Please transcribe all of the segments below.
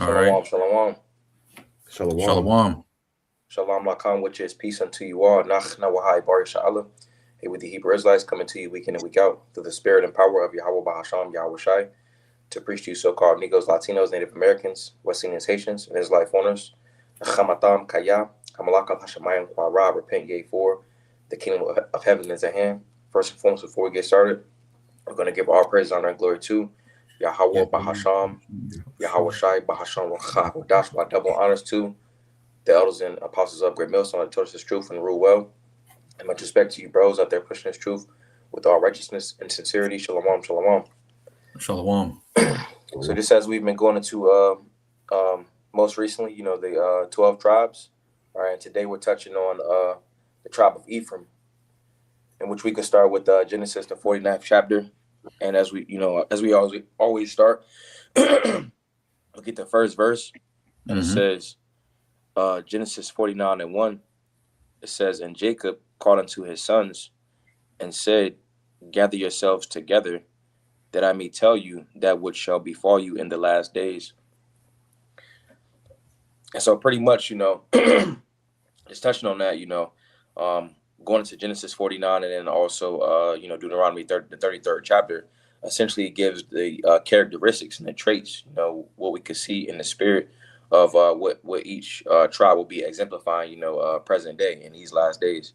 All right. Shalom, shalom. Shalom. Shalom. Shalom lakam, which is peace unto you all. Nach nawahai bar shalom. Hey, with the Hebrew Israelites coming to you week in and week out through the spirit and power of Yahweh Bahasham, Yahweh Shai, to preach to you so-called Negroes, Latinos, Native Americans, West Indians, Haitians, and his life owners. Chamatam Kaya, Hamalakam Hashemayim Ra, repent ye for the kingdom of heaven is at hand. First and foremost, before we get started, we're going to give all praise, honor, and glory to Yahweh Bahasham, Yahweh Shai, Bahasham Racha, Dash, my double honors to the elders and apostles of Great Millstone that taught us this truth and rule well. And much respect to you, bros, out there pushing this truth with all righteousness and sincerity. Shalom, shalom. Shalom. So just as we've been going into most recently, the 12 tribes. All right, and today we're touching on the tribe of Ephraim, in which we can start with Genesis, the 49th chapter. And as we always start, we'll get the first verse, and it says, Genesis 49:1. It says, and Jacob called unto his sons and said, gather yourselves together, that I may tell you that which shall befall you in the last days. And so pretty much, just touching on that, going into Genesis 49 and then also, Deuteronomy the 33rd chapter, essentially gives the characteristics and the traits, what we could see in the spirit of what each tribe will be exemplifying, present day in these last days.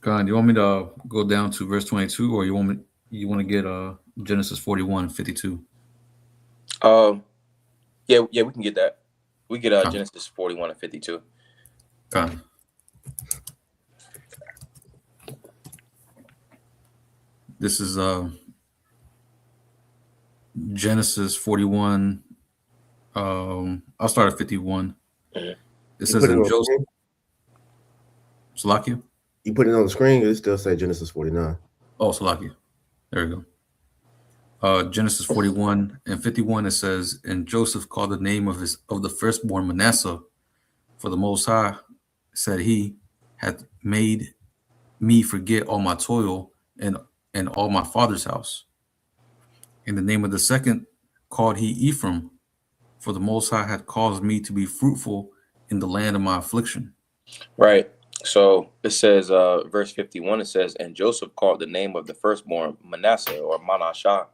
God, you want me to go down to verse 22, or you want to get Genesis 41:52? Yeah, we can get that. We get Genesis 41 and 52. God. This is Genesis 41. I'll start at 51. Mhm. It says, in Joseph. Salakia? You put it on the screen, it still say Genesis 49. Oh, Salakia. There we go. Genesis 41:51, it says, and Joseph called the name of the firstborn Manasseh, for the Most High said he hath made me forget all my toil and all my father's house. And the name of the second called he Ephraim, for the Most High had caused me to be fruitful in the land of my affliction. Right. So it says, verse 51, it says, and Joseph called the name of the firstborn Manasseh, or Manasseh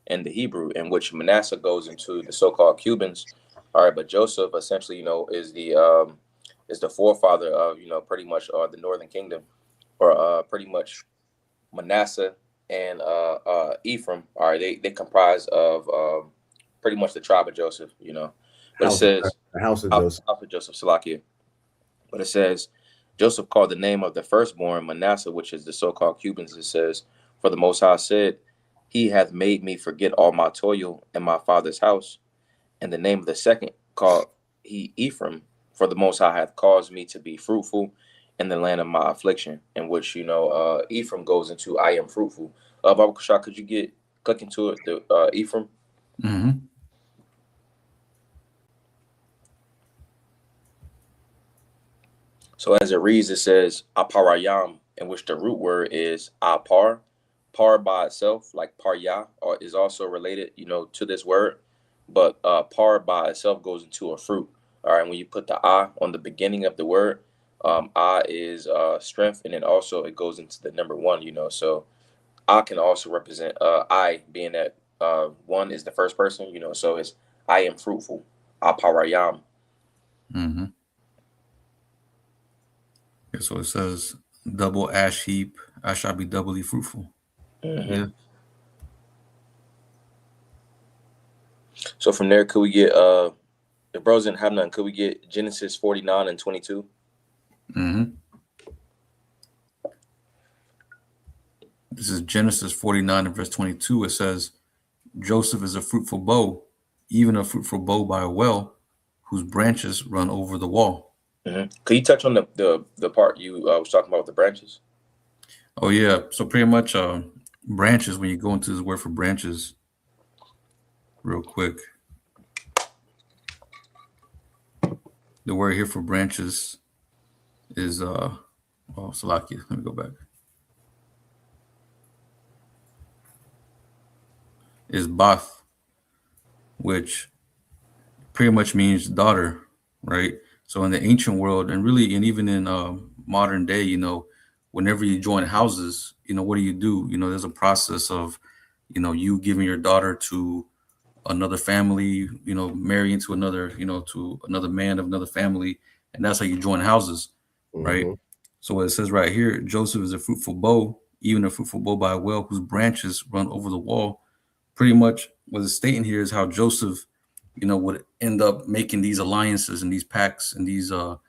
in the Hebrew, in which Manasseh goes into the so-called Cubans. All right, but Joseph essentially, is the forefather of, pretty much the Northern Kingdom, or pretty much Manasseh and Ephraim. All right, they comprise of pretty much the tribe of Joseph, But it says the house of Joseph. House of Joseph, Salakia. But it says, Joseph called the name of the firstborn Manasseh, which is the so-called Cubans. It says, for the Most High said, he hath made me forget all my toil in my father's house. And the name of the second called he Ephraim, for the Most High hath caused me to be fruitful in the land of my affliction, in which, Ephraim goes into I am fruitful. Baba Kushak, could you click into it, the Ephraim? Mm-hmm. So as it reads, it says aparayam, in which the root word is apar. Par by itself, like parya, is also related, to this word. But par by itself goes into a fruit. All right, when you put the I on the beginning of the word, I is strength, and then also it goes into the number one, So I can also represent I, being that one is the first person, So it's I am fruitful. Aparayam. Mm-hmm. Yeah, so it says, double ash heap, I shall be doubly fruitful. Mm-hmm. Yeah. So from there, could we get if bros didn't have none, could we get Genesis 49 and 22? Mm-hmm. This is Genesis 49 and verse 22. It says, Joseph is a fruitful bow, even a fruitful bow by a well, whose branches run over the wall. Mm-hmm. Could you touch on the part you was talking about with the branches? Oh, yeah. So pretty much branches, when you go into this word for branches, real quick. The word here for branches is, Salakia. Let me go back. is Bath, which pretty much means daughter, right? So in the ancient world, and really, and even in modern day, whenever you join houses, what do? There's a process of, you giving your daughter to another family, marrying to another, to another man of another family, and that's how you join houses, right? Mm-hmm. So what it says right here, Joseph is a fruitful bow, even a fruitful bow by a well whose branches run over the wall. Pretty much what it's stating here is how Joseph, would end up making these alliances and these pacts and these um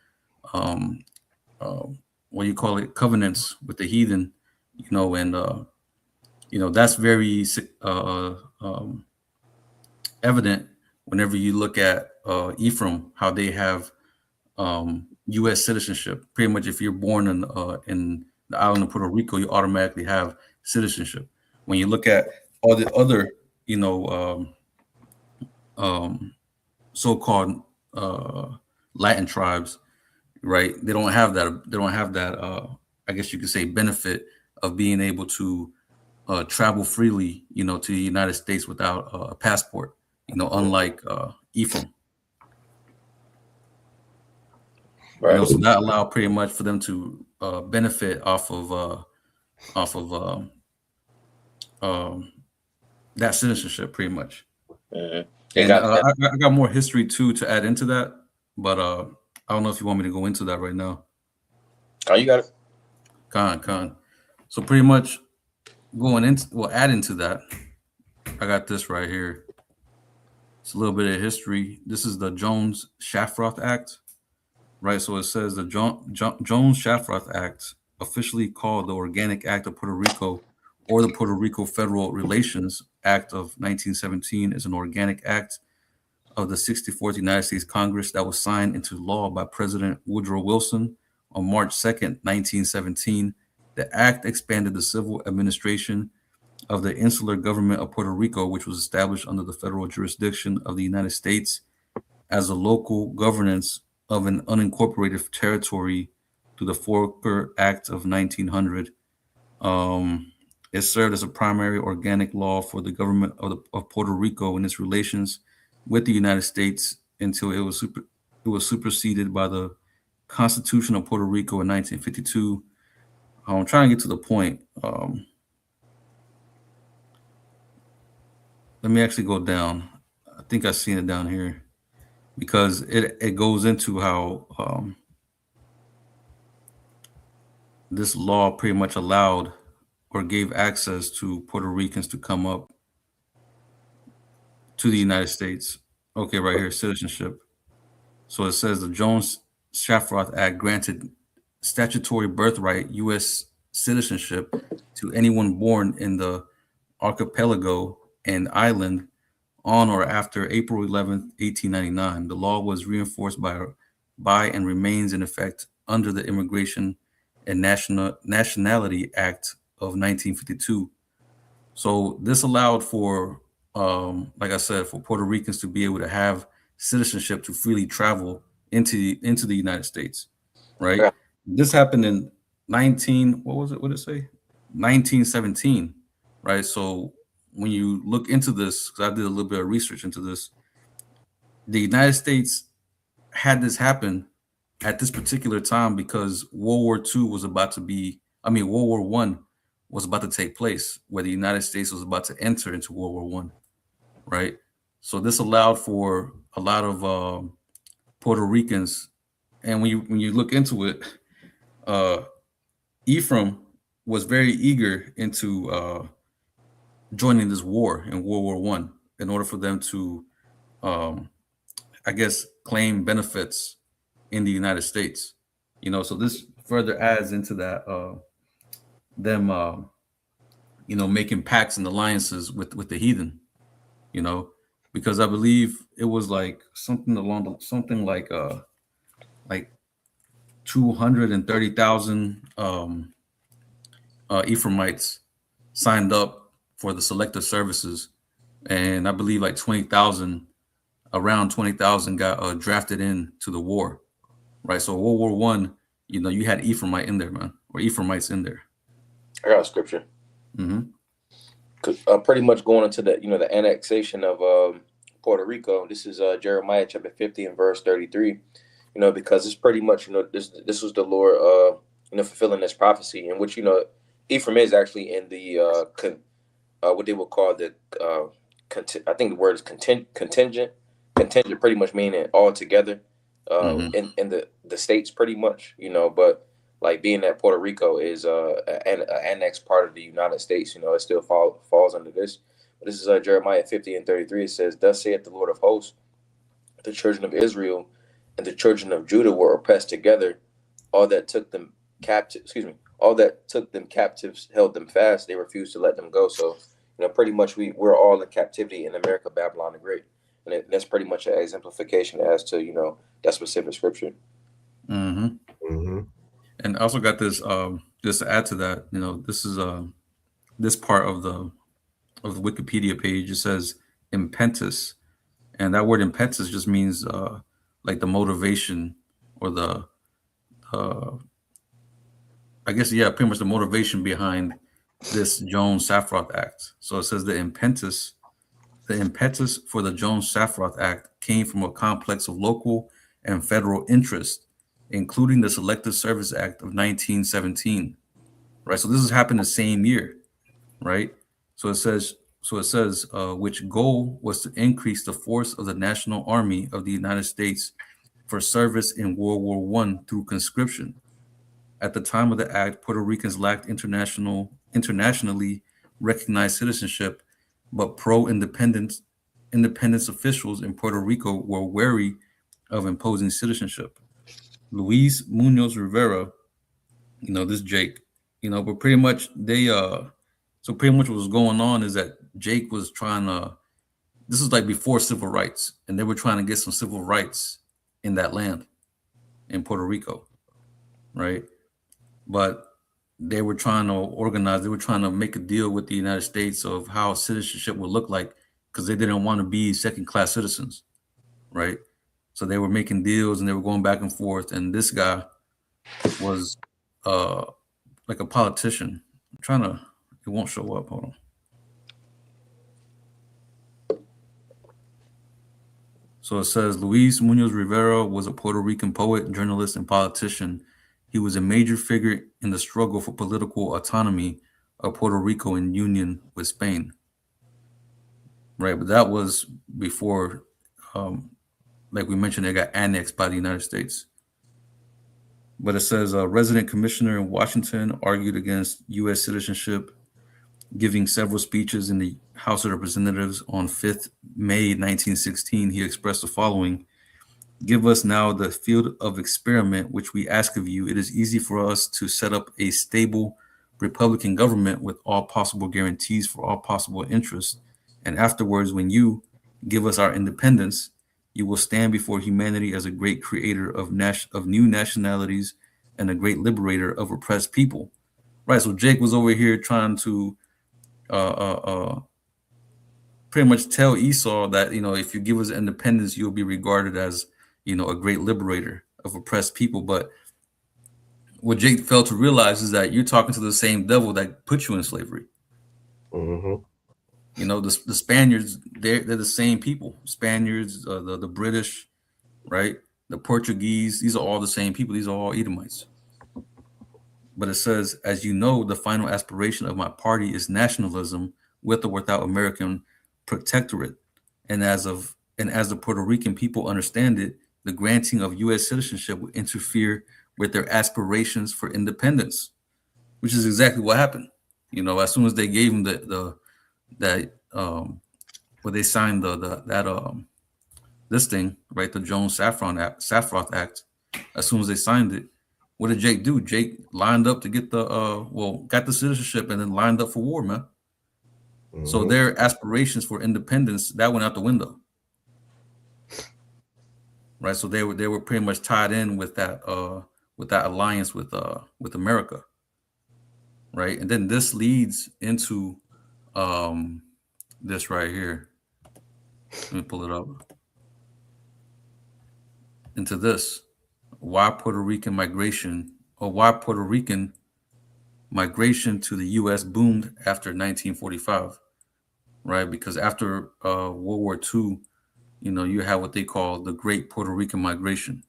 uh, what do you call it, covenants with the heathen, and that's very evident whenever you look at Ephraim, how they have U.S. citizenship. Pretty much, if you're born in the island of Puerto Rico, you automatically have citizenship. When you look at all the other, um, so-called Latin tribes, right? They don't have that. They don't have that. I guess you could say benefit of being able to travel freely, to the United States without a passport. Unlike Ephraim. Right. So that allowed pretty much for them to benefit off of that citizenship, pretty much. Mm-hmm. And I got more history too to add into that, but I don't know if you want me to go into that right now. Oh, you got it. Con. So pretty much adding to that, I got this right here. It's a little bit of history. This is the Jones-Shafroth Act, right? So it says the Jones-Shafroth Act, officially called the Organic Act of Puerto Rico or the Puerto Rico Federal Relations Act of 1917, is an organic act of the 64th United States Congress that was signed into law by President Woodrow Wilson on March 2nd, 1917. The act expanded the civil administration of the insular government of Puerto Rico, which was established under the federal jurisdiction of the United States as a local governance of an unincorporated territory through the Forker Act of 1900. It served as a primary organic law for the government of Puerto Rico and its relations with the United States until it was superseded by the Constitution of Puerto Rico in 1952. I'm trying to get to the point. Let me actually go down. I think I've seen it down here because it goes into how this law pretty much allowed or gave access to Puerto Ricans to come up to the United States. Okay, right here, citizenship. So it says the Jones-Shafroth Act granted statutory birthright U.S. citizenship to anyone born in the archipelago and island on or after April 11th, 1899. The law was reinforced by and remains in effect under the Immigration and Nationality Act of 1952. So this allowed for, like I said, for Puerto Ricans to be able to have citizenship to freely travel into the United States, right? Yeah. This happened in 1917, right? So when you look into this, because I did a little bit of research into this, the United States had this happen at this particular time because World War II was about to World War One was about to take place, where the United States was about to enter into World War One, right? So this allowed for a lot of Puerto Ricans, and when you look into it, Ephraim was very eager into joining this war in World War One in order for them to, I guess, claim benefits in the United States. So this further adds into that them making pacts and alliances with the heathen, because I believe it was like something like 230,000 Ephraimites signed up for the selective services, and I believe like around 20,000 got drafted into the war, right? So World War One, you had Ephraimite in there, man, or Ephraimites in there. I got a scripture. Mm-hmm. pretty much going into the the annexation of Puerto Rico. This is Jeremiah chapter 50 and verse 33. Because it's pretty much this was the Lord fulfilling this prophecy, in which Ephraim is actually in the what they would call the I think the word is contingent, pretty much meaning all together in the states, pretty much, but like being that Puerto Rico is an annexed part of the United States, it still falls under this. But this is Jeremiah 50 and 33. It says, "Thus saith the Lord of hosts, the children of Israel and the children of Judah were oppressed together. All that took them captives held them fast. They refused to let them go." So, pretty much we're all in captivity in America, Babylon the Great. And that's pretty much an exemplification as to, that specific scripture. And I also got this, just to add to that, this is this part of the Wikipedia page. It says impetus. And that word impetus just means like the motivation or the I guess, yeah, pretty much the motivation behind this Jones-Saffroth Act. So it says the impetus for the Jones-Saffroth Act came from a complex of local and federal interests, including the Selective Service Act of 1917. Right. So this has happened the same year. Right. So it says which goal was to increase the force of the National Army of the United States for service in World War I through conscription. At the time of the act, Puerto Ricans lacked internationally recognized citizenship, but pro-independence officials in Puerto Rico were wary of imposing citizenship. Luis Munoz Rivera, this Jake, but pretty much so pretty much what was going on is that Jake was trying to, this is like before civil rights, and they were trying to get some civil rights in that land, in Puerto Rico, right? But they were trying to make a deal with the United States of how citizenship would look like, because they didn't want to be second-class citizens, right? So they were making deals and they were going back and forth, and this guy was like a politician. It won't show up. Hold on. So it says Luis Munoz Rivera was a Puerto Rican poet, journalist, and politician. He was a major figure in the struggle for political autonomy of Puerto Rico in union with Spain. Right, but that was before, like we mentioned, it got annexed by the United States. But it says a resident commissioner in Washington argued against U.S. citizenship, giving several speeches in the House of Representatives on 5th May 1916. He expressed the following: "Give us now the field of experiment which we ask of you. It is easy for us to set up a stable Republican government with all possible guarantees for all possible interests. And afterwards, when you give us our independence, you will stand before humanity as a great creator of new nationalities and a great liberator of oppressed people." Right. So Jake was over here trying to pretty much tell Esau that, if you give us independence, you'll be regarded as, a great liberator of oppressed people. But what Jake failed to realize is that you're talking to the same devil that put you in slavery. The Spaniards, they're the same people. Spaniards, the British, right? The Portuguese, these are all the same people. These are all Edomites. But it says, "As you know, the final aspiration of my party is nationalism with or without American protectorate. And as the Puerto Rican people understand it, the granting of U.S. citizenship would interfere with their aspirations for independence," which is exactly what happened. As soon as they gave them where they signed this thing, right, the Jones-Saffroth Act. As soon as they signed it, what did Jake do? Jake lined up to get got the citizenship and then lined up for war, man. So their aspirations for independence, that went out the window. Right. So they were pretty much tied in with that alliance with America. Right. And then this leads into this right here. Let me pull it up. Into this. Why Puerto Rican migration to the U.S. boomed after 1945. right? Because after World War II, you have what they call the Great Puerto Rican Migration,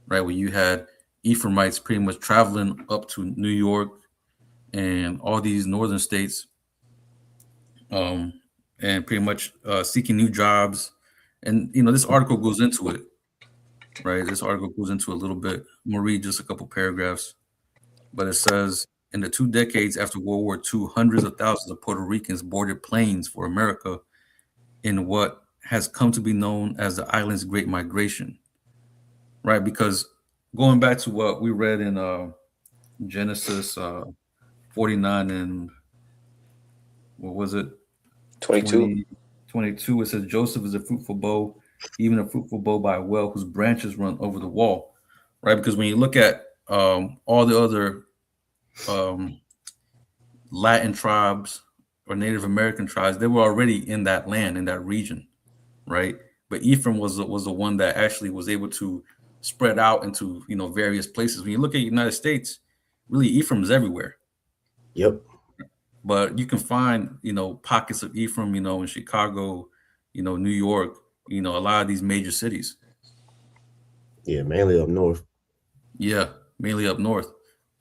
right? Where you had Ephraimites pretty much traveling up to New York and all these northern states, um, and pretty much seeking new jobs. And this article goes into it, right? This article goes into a little bit. I'm gonna read just a couple paragraphs, but it says in the 2 decades after World War II, hundreds of thousands of Puerto Ricans boarded planes for America in what has come to be known as the island's Great Migration, right? Because going back to what we read in Genesis 49 and what was it? 22. 22. It says Joseph is a fruitful bow, even a fruitful bow by a well whose branches run over the wall, right? Because when you look at all the other um, Latin tribes or Native American tribes, they were already in that land, in that region, right? But Ephraim was the one that actually was able to spread out into various places. When you look at the United States, really Ephraim's everywhere, Yep. but you can find pockets of Ephraim, in Chicago, New York, a lot of these major cities. Yeah, mainly up north. Yeah, mainly up north,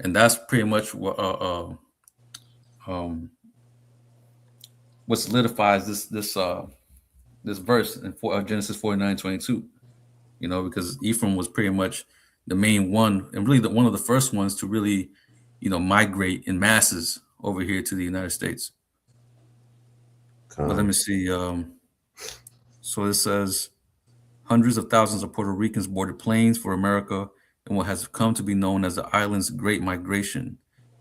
and that's pretty much what solidifies this verse in Genesis 49:22. Because Ephraim was pretty much the main one, and really one of the first ones to really, migrate in masses over here to the United States. But let me see. So it says hundreds of thousands of Puerto Ricans boarded planes for America in what has come to be known as the island's Great Migration.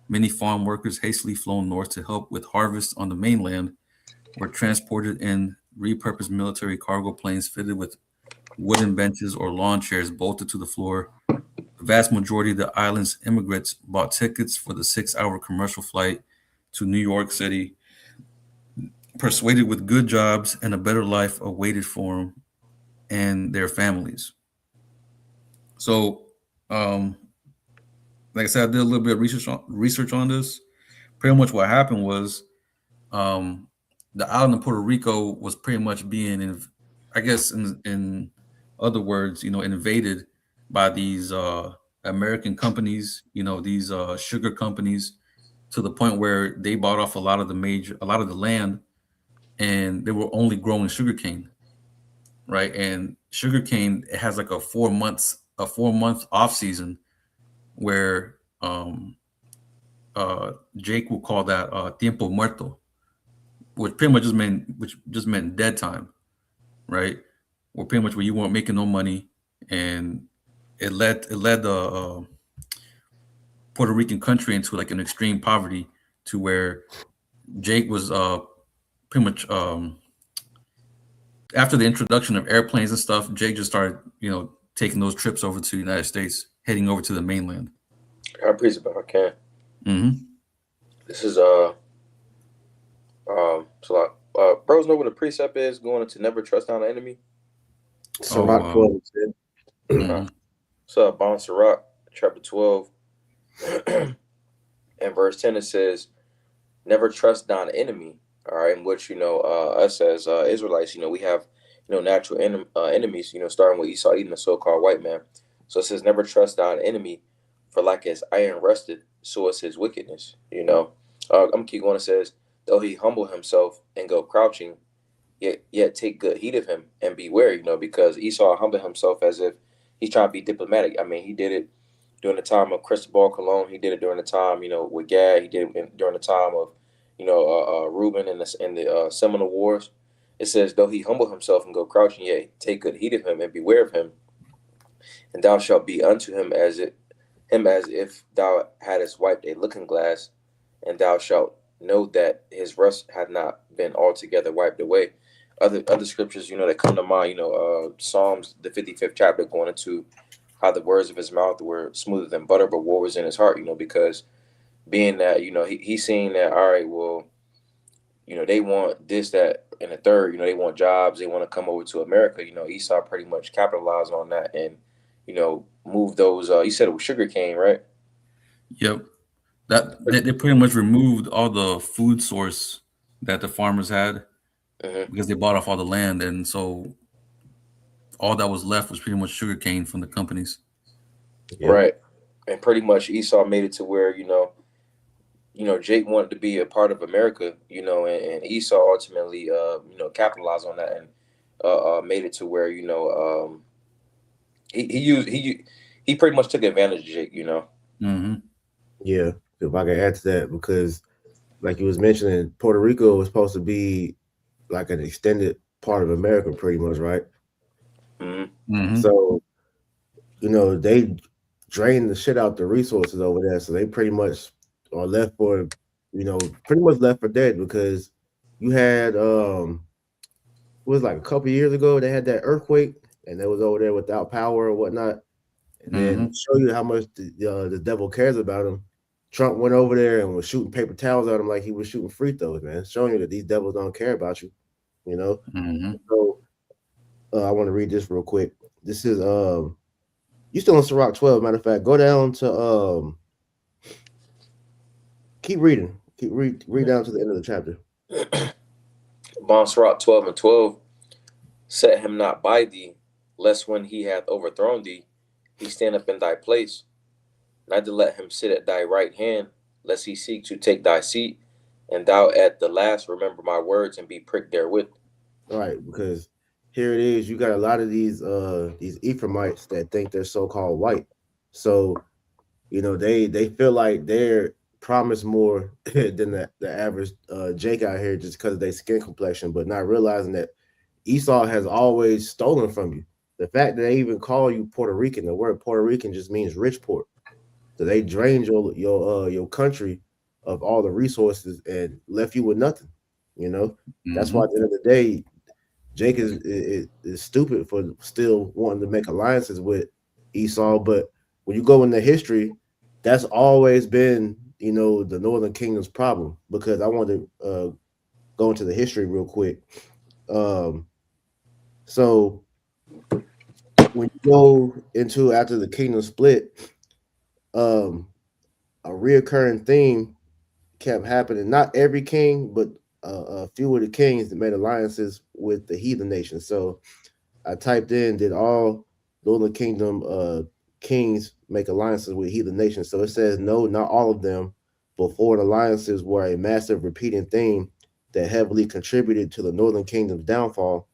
Many farm workers hastily flown north to help with harvests on the mainland were transported in repurposed military cargo planes fitted with wooden benches or lawn chairs bolted to the floor. The vast majority of the island's immigrants bought tickets for the 6-hour commercial flight to New York City, persuaded with good jobs and a better life awaited for them and their families. So, like I said, I did a little bit of research on this. Pretty much what happened was the island of Puerto Rico was pretty much being, I guess, in other words, invaded by these American companies, these sugar companies, to the point where they bought off a lot of the land, and they were only growing sugarcane, right? And sugarcane, it has like a 4 month off season where Jake will call that tiempo muerto, which pretty much just meant dead time, right? Or pretty much where you weren't making no money, and it led the Puerto Rican country into like an extreme poverty, to where Jake was pretty much after the introduction of airplanes and stuff, Jake just started taking those trips over to the United States, heading over to the mainland. I appreciate if I can. Mm-hmm. This is so bros know what a precept is, going to never trust down the enemy. Sirach 12 said. Mm-hmm. So Bon Sirach chapter 12 and verse 10, it says, never trust down the enemy. All right, in which us as Israelites, we have natural enemies, starting with Esau eating the so-called white man. So it says, never trust down the enemy, for like as iron rusted, so is his wickedness. I'm gonna keep going. It says, though he humble himself and go crouching, yet take good heed of him and beware, because Esau humbled himself as if he's trying to be diplomatic. I mean, he did it during the time of Cristobal Colon. He did it during the time, with Gad. He did it during the time of, Reuben in the Seminole Wars. It says, though he humble himself and go crouching, yet take good heed of him and beware of him. And thou shalt be unto him as if thou hadst wiped a looking glass, and thou shalt know that his rust had not been altogether wiped away. Other scriptures, that come to mind, Psalms, the 55th chapter, going into how the words of his mouth were smoother than butter, but war was in his heart, because being that, he's seeing that, all right, well, they want this, that, and the third, they want jobs, they want to come over to America. Esau pretty much capitalized on that and, move those, you said it was sugar cane, right? Yep. That they pretty much removed all the food source that the farmers had, because they bought off all the land, and so all that was left was pretty much sugarcane from the companies. Yep. Right. And pretty much Esau made it to where, Jake wanted to be a part of America, and Esau ultimately, capitalized on that and made it to where, he pretty much took advantage of Jake, Mm-hmm. Yeah. If I can add to that, because like you was mentioning, Puerto Rico was supposed to be like an extended part of America, pretty much, right? Mm-hmm. Mm-hmm. So, they drained the shit out the resources over there. So they pretty much are left for, pretty much left for dead, because you had it was like a couple years ago they had that earthquake and they was over there without power or whatnot. And then Mm-hmm. to show you how much the devil cares about him, Trump went over there and was shooting paper towels at him like he was shooting free throws, man, showing you that these devils don't care about you, you know. Mm-hmm. So I want to read this real quick. This is you still on Sirach 12. Matter of fact, go down to keep reading. Read down to the end of the chapter. Bonsrot 12 and 12, set him not by thee, lest when he hath overthrown thee, he stand up in thy place. Neither let him sit at thy right hand, lest he seek to take thy seat, and thou at the last remember my words and be pricked therewith. All right, because here it is. You got a lot of these Ephraimites that think they're so called white. So they feel like they're promised more than the average Jake out here just because of their skin complexion, but not realizing that Esau has always stolen from you. The fact that they even call you Puerto Rican, the word Puerto Rican just means rich port. So they drained your country of all the resources and left you with nothing. That's Mm-hmm. why at the end of the day, Jake is stupid for still wanting to make alliances with Esau. But when you go into history, that's always been the Northern Kingdom's problem. Because I want to go into the history real quick. So when you go into after the kingdom split, um, a reoccurring theme kept happening. Not every king, but a few of the kings that made alliances with the heathen nations. So I typed in, did all Northern Kingdom kings make alliances with heathen nations? So it says no, not all of them, but foreign alliances were a massive repeating theme that heavily contributed to the Northern Kingdom's downfall.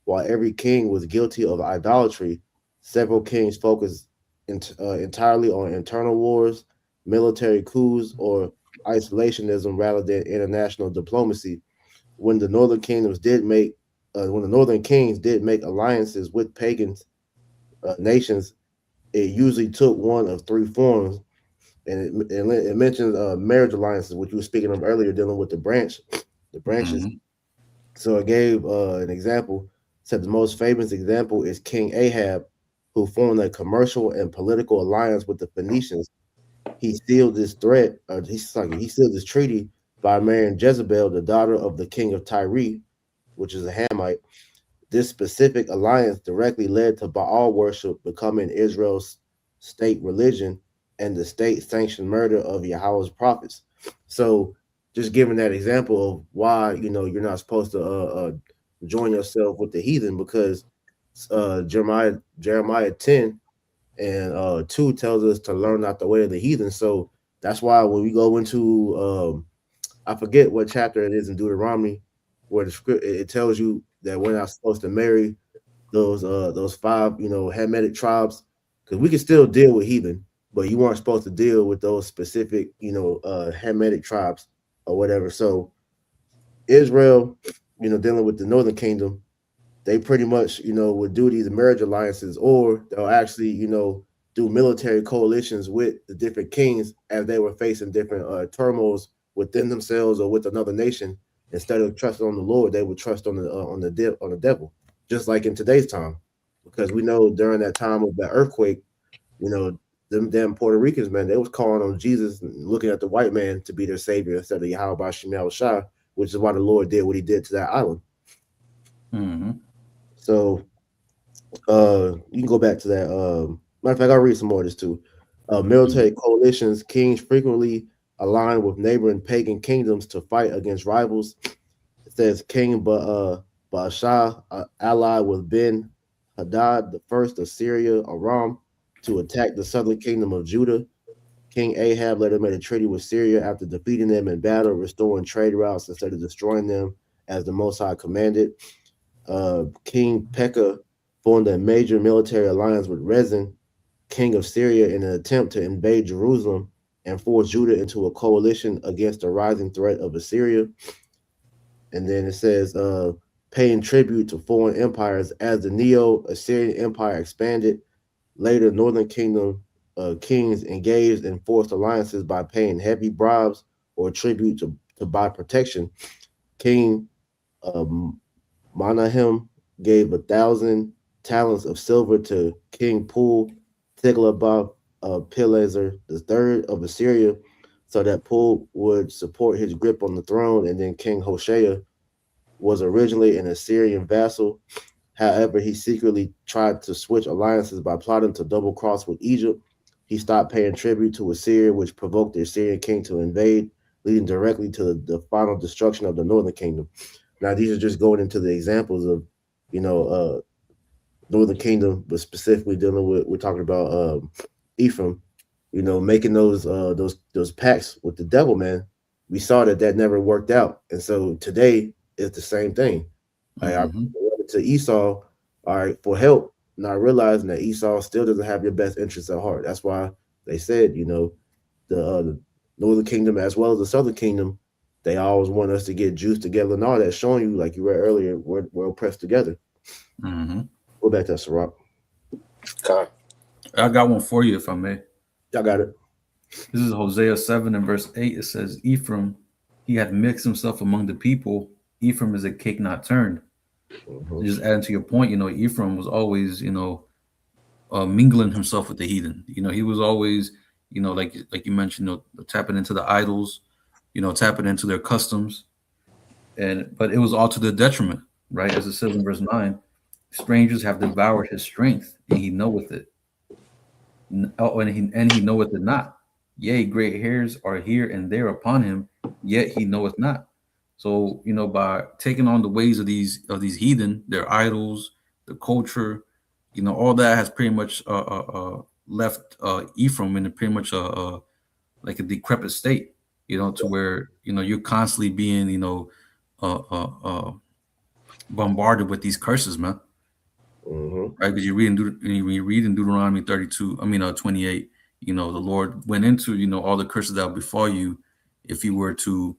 While every king was guilty of idolatry, several kings focused entirely on internal wars, military coups, or isolationism rather than international diplomacy. When the Northern Kingdoms did make when the Northern Kings did make alliances with pagan nations, it usually took one of three forms, and it mentions marriage alliances, which you were speaking of earlier, dealing with the branches. Mm-hmm. So it gave an example. Said the most famous example is King Ahab, who formed a commercial and political alliance with the Phoenicians. He sealed this threat, he sealed this treaty by marrying Jezebel, the daughter of the king of Tyre, which is a Hamite. This specific alliance directly led to Baal worship becoming Israel's state religion and the state sanctioned murder of Yahweh's prophets. So, just giving that example of why you're not supposed to join yourself with the heathen, because Jeremiah 10 and 2 tells us to learn not the way of the heathen. So that's why when we go into I forget what chapter it is in Deuteronomy, where the script it tells you that we're not supposed to marry those five Hamitic tribes, because we can still deal with heathen, but you weren't supposed to deal with those specific Hamitic tribes or whatever. So Israel, dealing with the Northern Kingdom, they pretty much would do these marriage alliances, or they'll actually do military coalitions with the different kings as they were facing different turmoils within themselves or with another nation. Instead of trusting on the Lord, they would trust on the devil, just like in today's time, because we know during that time of the earthquake, them damn Puerto Ricans, man, they was calling on Jesus and looking at the white man to be their savior instead of Yahweh Shem Shai, which is why the Lord did what he did to that island. Mm-hmm. So you can go back to that. Matter of fact, I'll read some more of this too. Military coalitions, kings frequently align with neighboring pagan kingdoms to fight against rivals. It says King Baasha allied with Ben Hadad, the first of Syria, Aram, to attack the southern kingdom of Judah. King Ahab later made a treaty with Syria after defeating them in battle, restoring trade routes instead of destroying them, as the Most High commanded. King Pekah formed a major military alliance with Rezin, king of Syria, in an attempt to invade Jerusalem and force Judah into a coalition against the rising threat of Assyria. And then it says, paying tribute to foreign empires as the Neo-Assyrian Empire expanded. Later, Northern Kingdom kings engaged in forced alliances by paying heavy bribes or tribute to buy protection. King um, Menahem gave 1,000 talents of silver to King Pul Tiglath Pileser III of Assyria, so that Pul would support his grip on the throne. And then King Hoshea was originally an Assyrian vassal. However, he secretly tried to switch alliances by plotting to double cross with Egypt. He stopped paying tribute to Assyria, which provoked the Assyrian king to invade, leading directly to the final destruction of the northern kingdom. Now, these are just going into the examples of, you know, northern kingdom, but specifically dealing with, we're talking about Ephraim, making those pacts with the devil, man. We saw that never worked out, and so today it's the same thing. I Mm-hmm. went to Esau, all right, for help, not realizing that Esau still doesn't have your best interests at heart. That's why they said, the northern kingdom as well as the southern kingdom, they always want us to get juice together and all that, showing you, like you read earlier, we're oppressed together. Mm-hmm. Go back to Sirach. Con. I got one for you, if I may. Y'all got it. This is Hosea 7 and verse 8. It says, Ephraim, he hath mixed himself among the people. Ephraim is a cake not turned. Mm-hmm. Just adding to your point, Ephraim was always, mingling himself with the heathen. He was always, like you mentioned, tapping into the idols, tapping into their customs, but it was all to their detriment, right? As it says in verse 9, strangers have devoured his strength, and he knoweth it. And he knoweth it not. Yea, great hairs are here and there upon him, yet he knoweth not. So by taking on the ways of these heathen, their idols, the culture, all that has pretty much left Ephraim in a pretty much like a decrepit state. To where you're constantly being uh, uh, uh, bombarded with these curses, man. Mm-hmm. Right? Because you read in Deuteronomy 32, 28, the Lord went into, all the curses that will befall you if you were to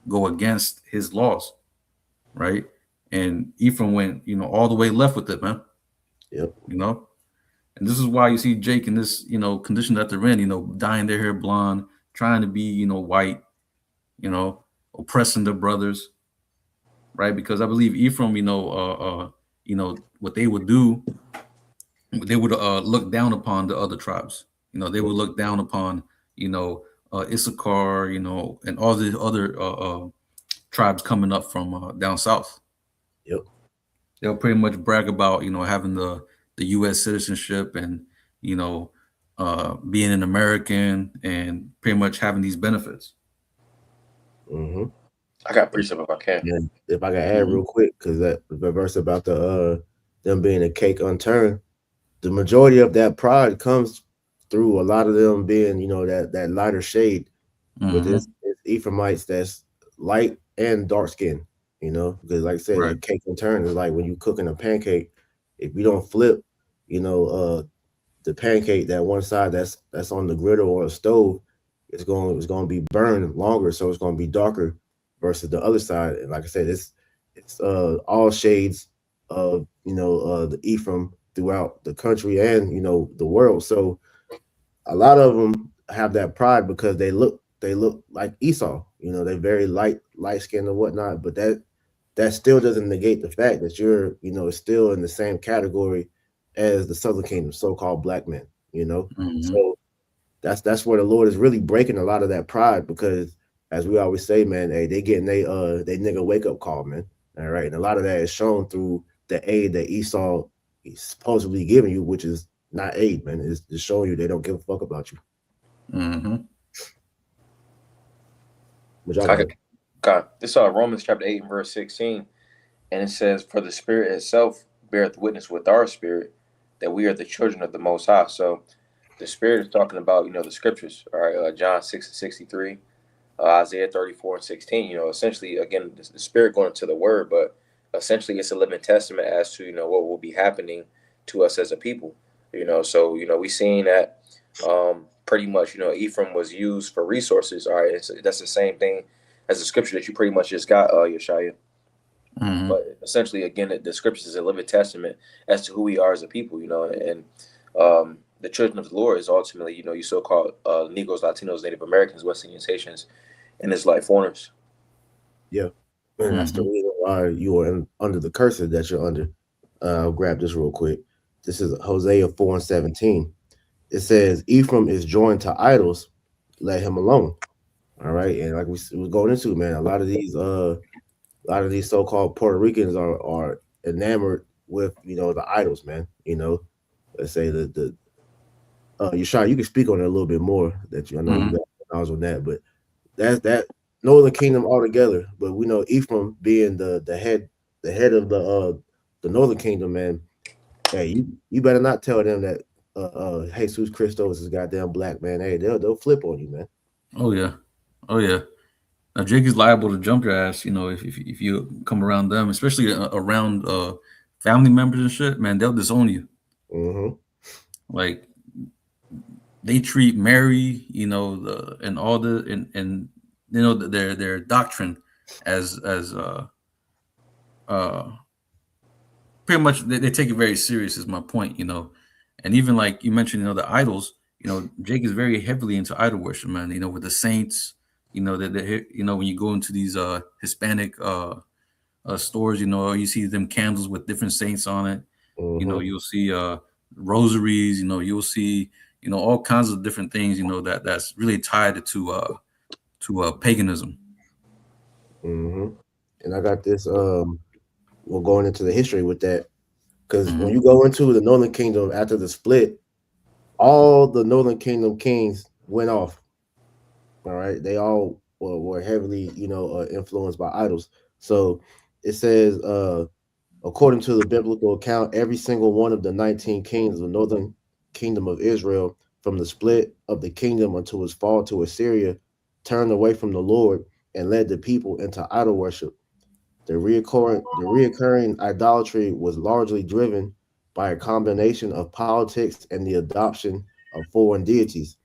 go against his laws, right? And Ephraim went, all the way left with it, man. Yep. And this is why you see Jake in this, condition that they're in, dyeing their hair blonde, trying to be, white, oppressing their brothers, right? Because I believe Ephraim, what they would do, they would look down upon the other tribes. They would look down upon, Issachar, and all the other tribes coming up from down south. Yep. They'll pretty much brag about, having the U.S. citizenship and, being an American and pretty much having these benefits. Mm-hmm. I got precept if I can. And if I can add real quick, because that the verse about them being a cake unturned, the majority of that pride comes through a lot of them being, that lighter shade with this Ephraimites that's light and dark skin, because like I said, Right. that cake unturned is like when you cooking a pancake, if you don't flip, the pancake, that one side that's on the griddle or a stove, it's going to be burned longer, so it's going to be darker versus the other side. And like I said, it's all shades of the Ephraim throughout the country and the world. So a lot of them have that pride because they look like Esau. They're very light skinned and whatnot, but that still doesn't negate the fact that you're still in the same category as the Southern Kingdom, so-called black men. So that's where the Lord is really breaking a lot of that pride, because as we always say, man, hey, they getting they nigga wake up call, man. All right, and a lot of that is shown through the aid that Esau is supposedly giving you, which is not aid, man. It's just showing you they don't give a fuck about you. Mm-hmm. What y'all got? God, this is Romans chapter 8 and verse 16, and it says, "For the Spirit itself beareth witness with our spirit that we are the children of the Most High." So the Spirit is talking about, the scriptures, all right, John 6 and 63, Isaiah 34 and 16. Essentially, again, the Spirit going to the Word, but essentially it's a living testament as to, what will be happening to us as a people. So, we seen that pretty much, Ephraim was used for resources. All right, that's the same thing as the scripture that you pretty much just got, Yeshaya. Mm-hmm. But essentially, again, the scriptures is a living testament as to who we are as a people, and the children of the Lord is ultimately, you so-called Negroes, Latinos, Native Americans, West Indians, Haitians, and it's like foreigners. Yeah, and that's the Mm-hmm. reason why you are under the curses that you're under. I'll grab this real quick. This is Hosea 4 and 17. It says, Ephraim is joined to idols, let him alone. All right. And like we was going into, man, a lot of these so-called Puerto Ricans are enamored with, the idols, man. Let's say the Yeshua, you can speak on it a little bit more that I know you Mm-hmm. got knowledge on that, but that's that Northern Kingdom altogether. But we know Ephraim being the head of the Northern Kingdom, man. Hey, you better not tell them that Jesus Christos is goddamn black, man. Hey, they'll flip on you, man. Oh yeah. Oh yeah. Now Jake is liable to jump your ass, if you come around them, especially around family members and shit. Man, they'll disown you. Mm-hmm. Like they treat Mary, and all the and their doctrine as uh pretty much they take it very serious. Is my point. And even like you mentioned, the idols. Jake is very heavily into idol worship, man. With the saints. When you go into these Hispanic stores, you see them candles with different saints on it. Mm-hmm. You'll see rosaries. You'll see all kinds of different things. That's really tied to paganism. Mm-hmm. And I got this. We're going into the history with that because when Hmm. you go into the Northern Kingdom after the split, all the Northern Kingdom kings went off. All right, they all were heavily, influenced by idols. So it says, according to the biblical account, every single one of the 19 kings of the Northern Kingdom of Israel, from the split of the kingdom until its fall to Assyria, turned away from the Lord and led the people into idol worship. The reoccurring idolatry was largely driven by a combination of politics and the adoption of foreign deities.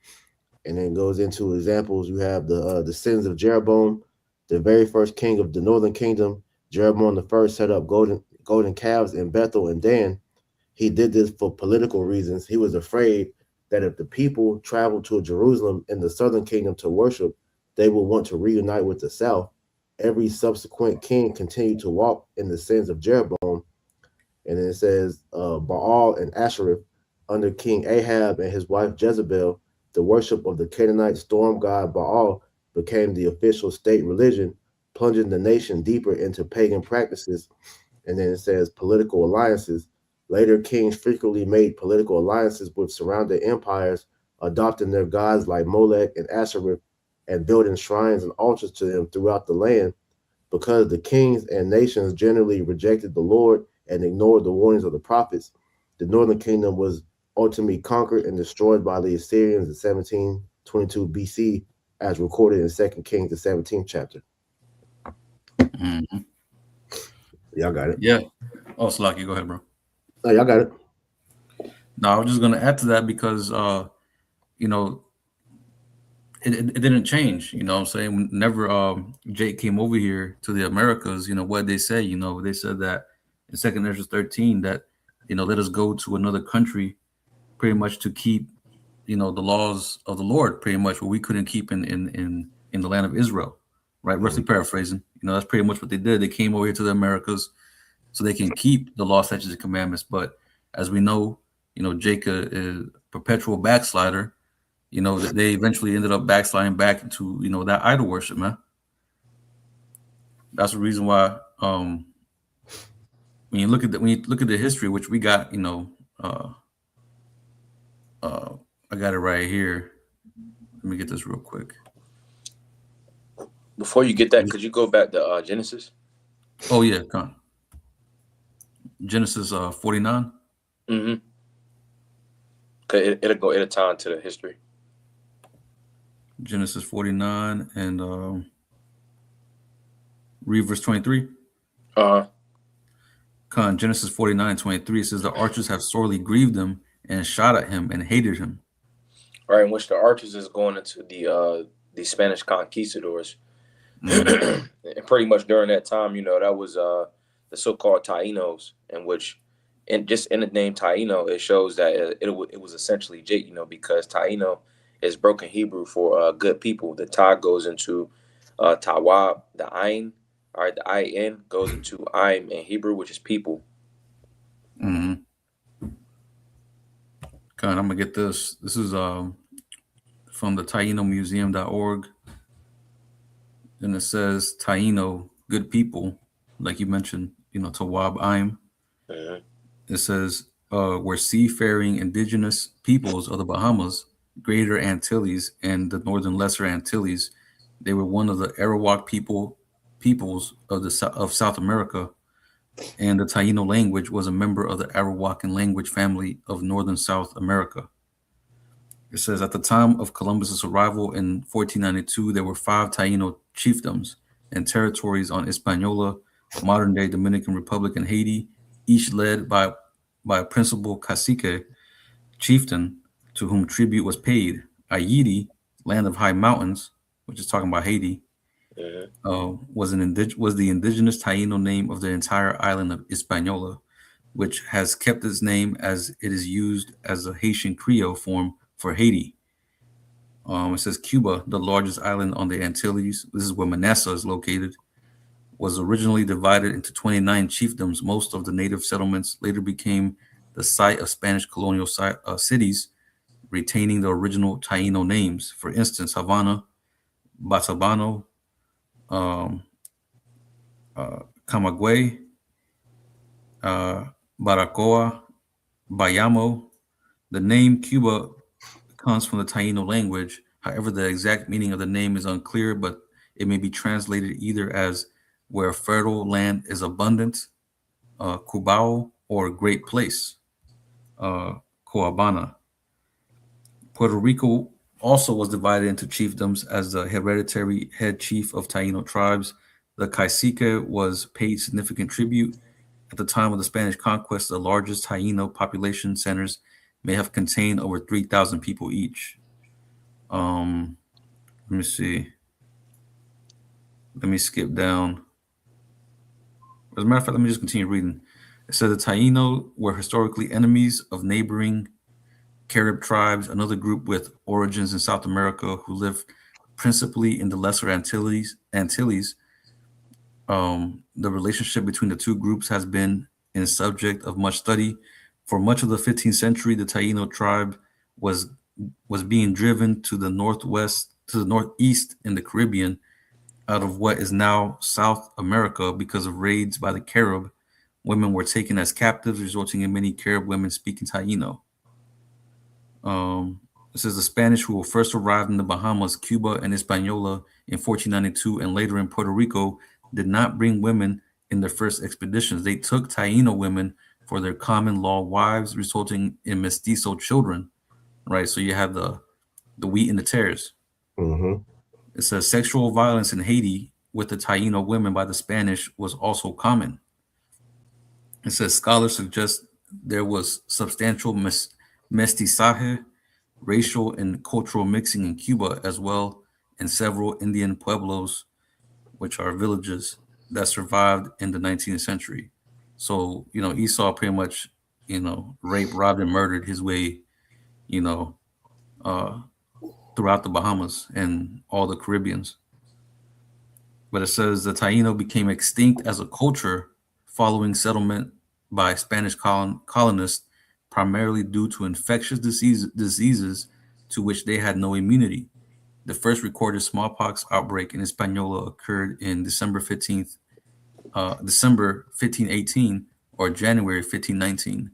And then goes into examples. You have the sins of Jeroboam, the very first king of the northern kingdom. Jeroboam the first set up golden calves in Bethel and Dan. He did this for political reasons. He was afraid that if the people traveled to Jerusalem in the southern kingdom to worship, they would want to reunite with the south. Every subsequent king continued to walk in the sins of Jeroboam. And then it says Baal and Ashereth under King Ahab and his wife Jezebel, the worship of the Canaanite storm god Baal became the official state religion, plunging the nation deeper into pagan practices. And then it says political alliances. Later kings frequently made political alliances with surrounding empires, adopting their gods like Molech and Ashereth and building shrines and altars to them throughout the land. Because the kings and nations generally rejected the Lord and ignored the warnings of the prophets, the northern kingdom was ultimately conquered and destroyed by the Assyrians in 1722 BC, as recorded in 2 Kings, the 17th chapter. Hmm. Y'all got it. Yeah. Oh, Slaki, go ahead, bro. Oh, y'all got it. No, I was just gonna add to that because you know it didn't change. What I'm saying, whenever Jake came over here to the Americas, what they say. They said that in Second Ezra 13 that let us go to another country, pretty much to keep the laws of the Lord, pretty much what we couldn't keep in the land of Israel, right? Roughly paraphrasing. That's pretty much what they did. They came over here to the Americas so they can keep the law, statutes, and commandments. But as we know, Jacob is a perpetual backslider. That they eventually ended up backsliding back into that idol worship, man. That's the reason why when you look at the history, which we got, uh, I got it right here. Let me get this real quick. Before you get that, could you go back to Genesis? Oh yeah, come on. Genesis 49. Mm-hmm. Cause it'll tie into the history. Genesis 49 and read verse 23. Uh huh. Genesis 49:23 says the archers have sorely grieved him and shot at him and hated him. Right, in which the archers is going into the Spanish conquistadors, Mm-hmm. and pretty much during that time, that was the so-called Tainos, in which, and just in the name Taino, it shows that it was essentially Jake, because Taino is broken Hebrew for good people. The Ta goes into Tawab, the Ain, all right, the In goes into Aim in Hebrew, which is people. Mm-hmm. I'm gonna get this. This is from the TainoMuseum.org, and it says Taino, good people, like you mentioned, Tawab Aim. Mm-hmm. It says were seafaring indigenous peoples of the Bahamas, Greater Antilles, and the Northern Lesser Antilles. They were one of the Arawak peoples of South America, and the Taino language was a member of the Arawakan language family of Northern South America. It says at the time of Columbus's arrival in 1492, there were 5 Taino chiefdoms and territories on Hispaniola, modern-day Dominican Republic, and Haiti, each led by a principal cacique, chieftain, to whom tribute was paid. Ayiti, land of high mountains, which is talking about Haiti, Mm-hmm. was the indigenous Taino name of the entire island of Hispaniola, which has kept its name as it is used as a Haitian Creole form for Haiti. It says Cuba, the largest island on the Antilles, this is where Manassas is located, was originally divided into 29 chiefdoms. Most of the native settlements later became the site of Spanish colonial cities, retaining the original Taino names. For instance, Havana, Batabano, um, Camagüey, uh, Baracoa, Bayamo. The name Cuba comes from the Taino language. However, the exact meaning of the name is unclear, but it may be translated either as where fertile land is abundant, Cubao, or great place, Coabana. Puerto Rico also was divided into chiefdoms as the hereditary head chief of Taino tribes. The cacique was paid significant tribute. At the time of the Spanish conquest, the largest Taino population centers may have contained over 3,000 people each. Let me see. Let me skip down. As a matter of fact, let me just continue reading. It says the Taino were historically enemies of neighboring Carib tribes, another group with origins in South America who lived principally in the Lesser Antilles. The relationship between the two groups has been a subject of much study. For much of the 15th century, the Taino tribe was being driven to the northeast in the Caribbean, out of what is now South America because of raids by the Carib. Women were taken as captives, resulting in many Carib women speaking Taino. It says the Spanish who first arrived in the Bahamas, Cuba, and Hispaniola in 1492 and later in Puerto Rico did not bring women in their first expeditions. They took Taino women for their common law wives, resulting in mestizo children. Right, so you have the wheat and the tares. Mm-hmm. It says sexual violence in Haiti with the Taino women by the Spanish was also common. It says scholars suggest there was substantial mestizaje, racial and cultural mixing in Cuba as well, and several Indian pueblos, which are villages that survived in the 19th century. So, Esau pretty much, raped, robbed, and murdered his way, you know, uh, throughout the Bahamas and all the Caribbeans. But it says the Taino became extinct as a culture following settlement by Spanish colonists, primarily due to infectious diseases to which they had no immunity. The first recorded smallpox outbreak in Hispaniola occurred in December 1518 or January 1519.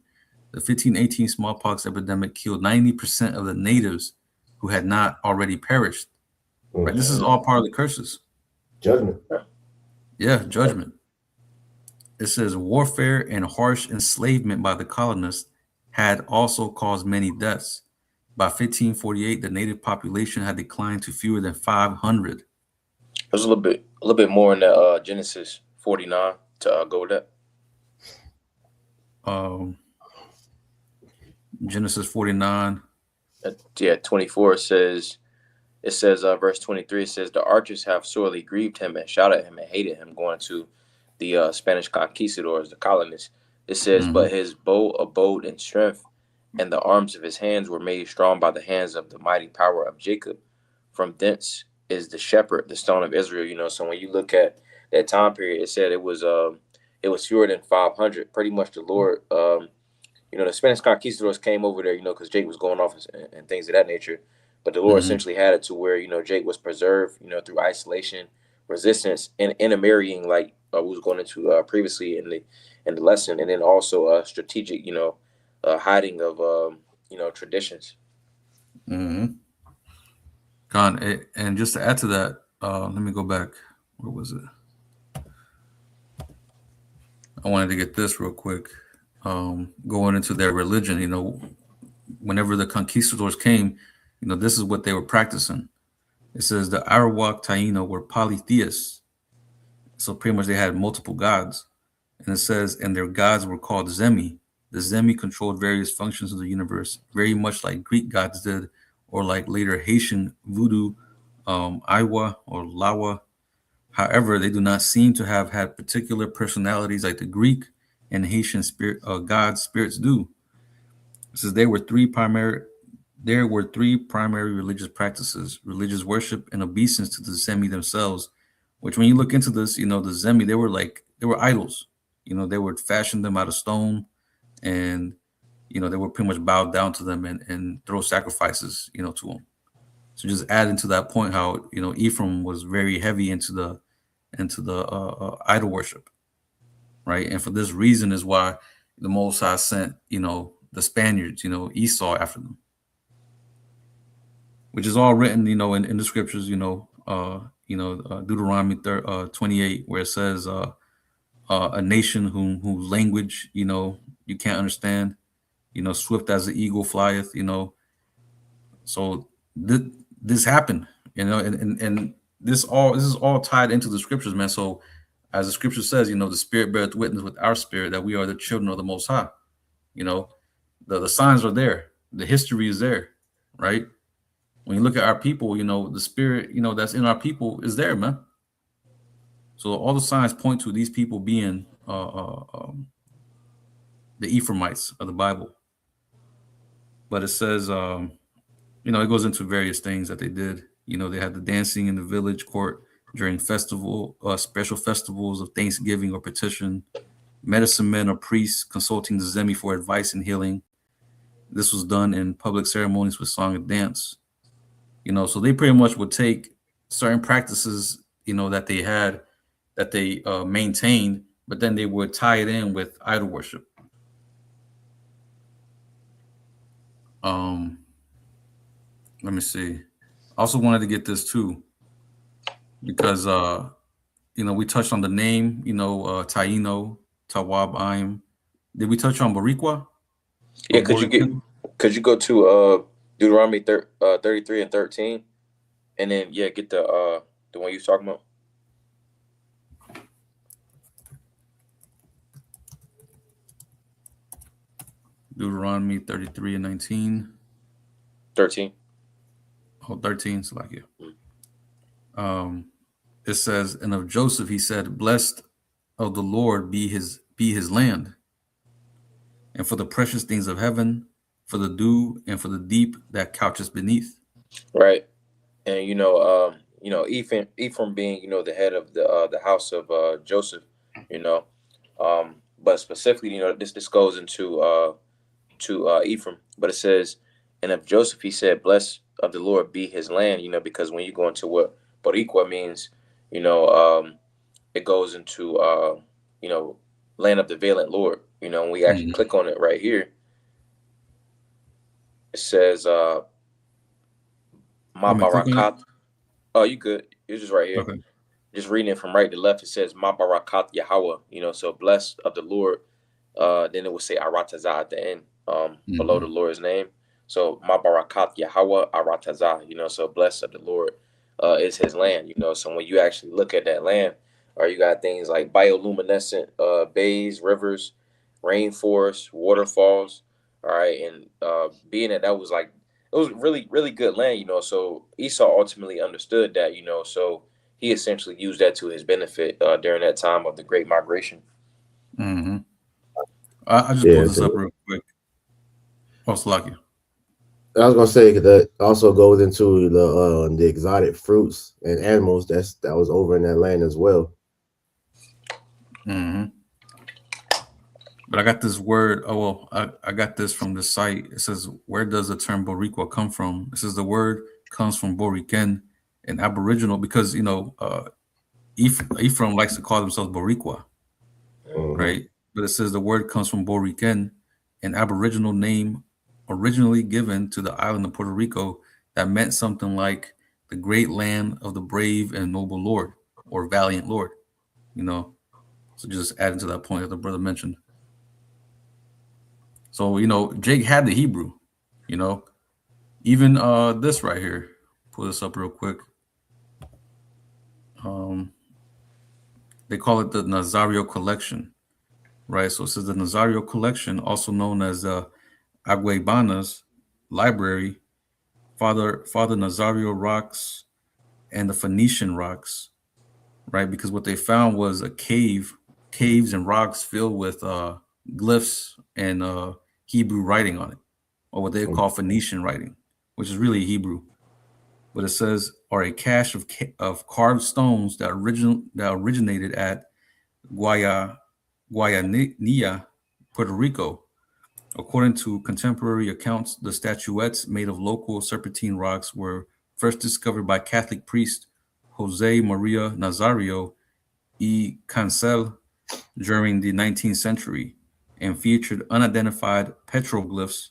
The 1518 smallpox epidemic killed 90% of the natives who had not already perished. Right, this is Mm-hmm. all part of the curses. Judgment. Yeah, judgment. It says warfare and harsh enslavement by the colonists had also caused many deaths. By 1548, the native population had declined to fewer than 500. There's a little bit more in the Genesis 49 to go with that. Genesis 49. Yeah, 24 says. It says, verse 23, it says, the archers have sorely grieved him and shouted at him and hated him, going to the Spanish conquistadors, the colonists. It says, but his bow abode in strength, and the arms of his hands were made strong by the hands of the mighty power of Jacob. From thence is the shepherd, the stone of Israel. You know, so when you look at that time period, it said it was fewer than 500. Pretty much the Lord, you know, the Spanish conquistadors came over there, you know, because Jake was going off and things of that nature. But the Lord essentially had it to where, you know, Jake was preserved, you know, through isolation, resistance, and intermarrying, like we was going into previously in the lesson, and then also strategic, you know, hiding of you know, traditions. And just to add to that, let me go back. Where was it? I wanted to get this real quick. Going into their religion, you know, whenever the conquistadors came, you know, this is what they were practicing. It says the Arawak Taino were polytheists. So pretty much they had multiple gods. And it says, and their gods were called Zemi. The Zemi controlled various functions of the universe, very much like Greek gods did, or like later Haitian voodoo, Iwa or Lawa. However, they do not seem to have had particular personalities like the Greek and Haitian gods spirits do. It says there were three primary religious practices: religious worship and obeisance to the Zemi themselves. Which, when you look into this, you know, the Zemi, they were idols. You know, they would fashion them out of stone, and you know, they would pretty much bow down to them and throw sacrifices, you know, to them. So just adding to that point, how, you know, Ephraim was very heavy into the idol worship, right? And for this reason is why the Most High sent, you know, the Spaniards, you know, Esau after them, which is all written, you know, in the scriptures, Deuteronomy 28, where it says a nation whose language, you know, you can't understand, you know, swift as the eagle flieth, you know. So this happened, you know, and this is all tied into the scriptures, man. So as the scripture says, you know, the Spirit beareth witness with our spirit that we are the children of the Most High. You know, the signs are there, the history is there, right? When you look at our people, you know, the spirit, you know, that's in our people is there, man. So all the signs point to these people being the Ephraimites of the Bible. But it says, you know, it goes into various things that they did. You know, they had the dancing in the village court during special festivals of Thanksgiving or petition, medicine men or priests consulting the Zemi for advice and healing. This was done in public ceremonies with song and dance. You know, so they pretty much would take certain practices, you know, that they had, that they maintained, but then they would tie it in with idol worship. Let me see. I also wanted to get this too, because you know, we touched on the name, you know, Taino, Tawabaim. Did we touch on Bariqua? Yeah, could you go to Deuteronomy 33 and 13, and then get the one you was talking about. Deuteronomy 33 and 19. 13. Oh, 13, so like it says, and of Joseph he said, blessed of the Lord be his land, and for the precious things of heaven, for the dew and for the deep that couches beneath. Right. And Ephraim being, the head of the house of Joseph, but specifically, this goes into to Ephraim, but it says, and of Joseph he said, blessed of the Lord be his land, because when you go into what Boriqua means, it goes into land of the valiant Lord. When we actually click on it right here, it says Ma Barakat. Oh, you good. It's just right here. Okay. just reading it from right to left, it says Ma Barakat Yahweh, you know, so blessed of the Lord. Then it will say Aratazah at the end, below the Lord's name. So Ma Barakat Yahweh Aratazah, you know, so blessed of the Lord is his land, you know. So when you actually look at that land, or you got things like bioluminescent bays, rivers, rainforests, waterfalls, all right, and being that was like, it was really, really good land, you know. So Esau ultimately understood that, you know, so he essentially used that to his benefit during that time of the Great Migration. Mm-hmm. I just pulled this up real quick. Oh, Slakia. I was gonna say that also goes into the exotic fruits and animals that was over in that land as well. Mm-hmm. But I got this word. Oh, well, I got this from the site. It says, where does the term Boricua come from? It says the word comes from Borican, an Aboriginal, because, you know, Ephraim likes to call themselves Boricua, right? But it says the word comes from Borican, an Aboriginal name originally given to the island of Puerto Rico that meant something like the great land of the brave and noble Lord, or valiant Lord, you know. So just adding to that point that the brother mentioned. So, you know, Jake had the Hebrew, you know, even this right here. Pull this up real quick. They call it the Nazario collection, right? So it says the Nazario collection, also known as the Aguebana's library, Father Nazario rocks and the Phoenician rocks, right? Because what they found was a caves and rocks filled with glyphs and Hebrew writing on it, or what they call Phoenician writing, which is really Hebrew. But it says, are a cache of carved stones that originated at Guayanilla, Puerto Rico. According to contemporary accounts, the statuettes made of local serpentine rocks were first discovered by Catholic priest Jose Maria Nazario y Cancel during the 19th century and featured unidentified petroglyphs.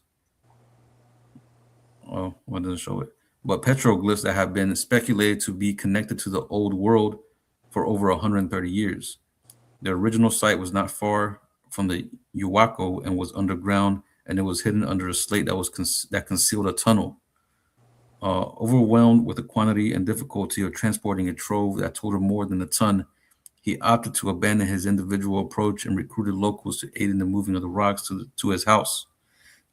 Oh, one doesn't show it, but petroglyphs that have been speculated to be connected to the old world for over 130 years. The original site was not far from the Uwaco and was underground, and it was hidden under a slate that concealed a tunnel. Overwhelmed with the quantity and difficulty of transporting a trove that totaled more than a ton, he opted to abandon his individual approach and recruited locals to aid in the moving of the rocks to his house.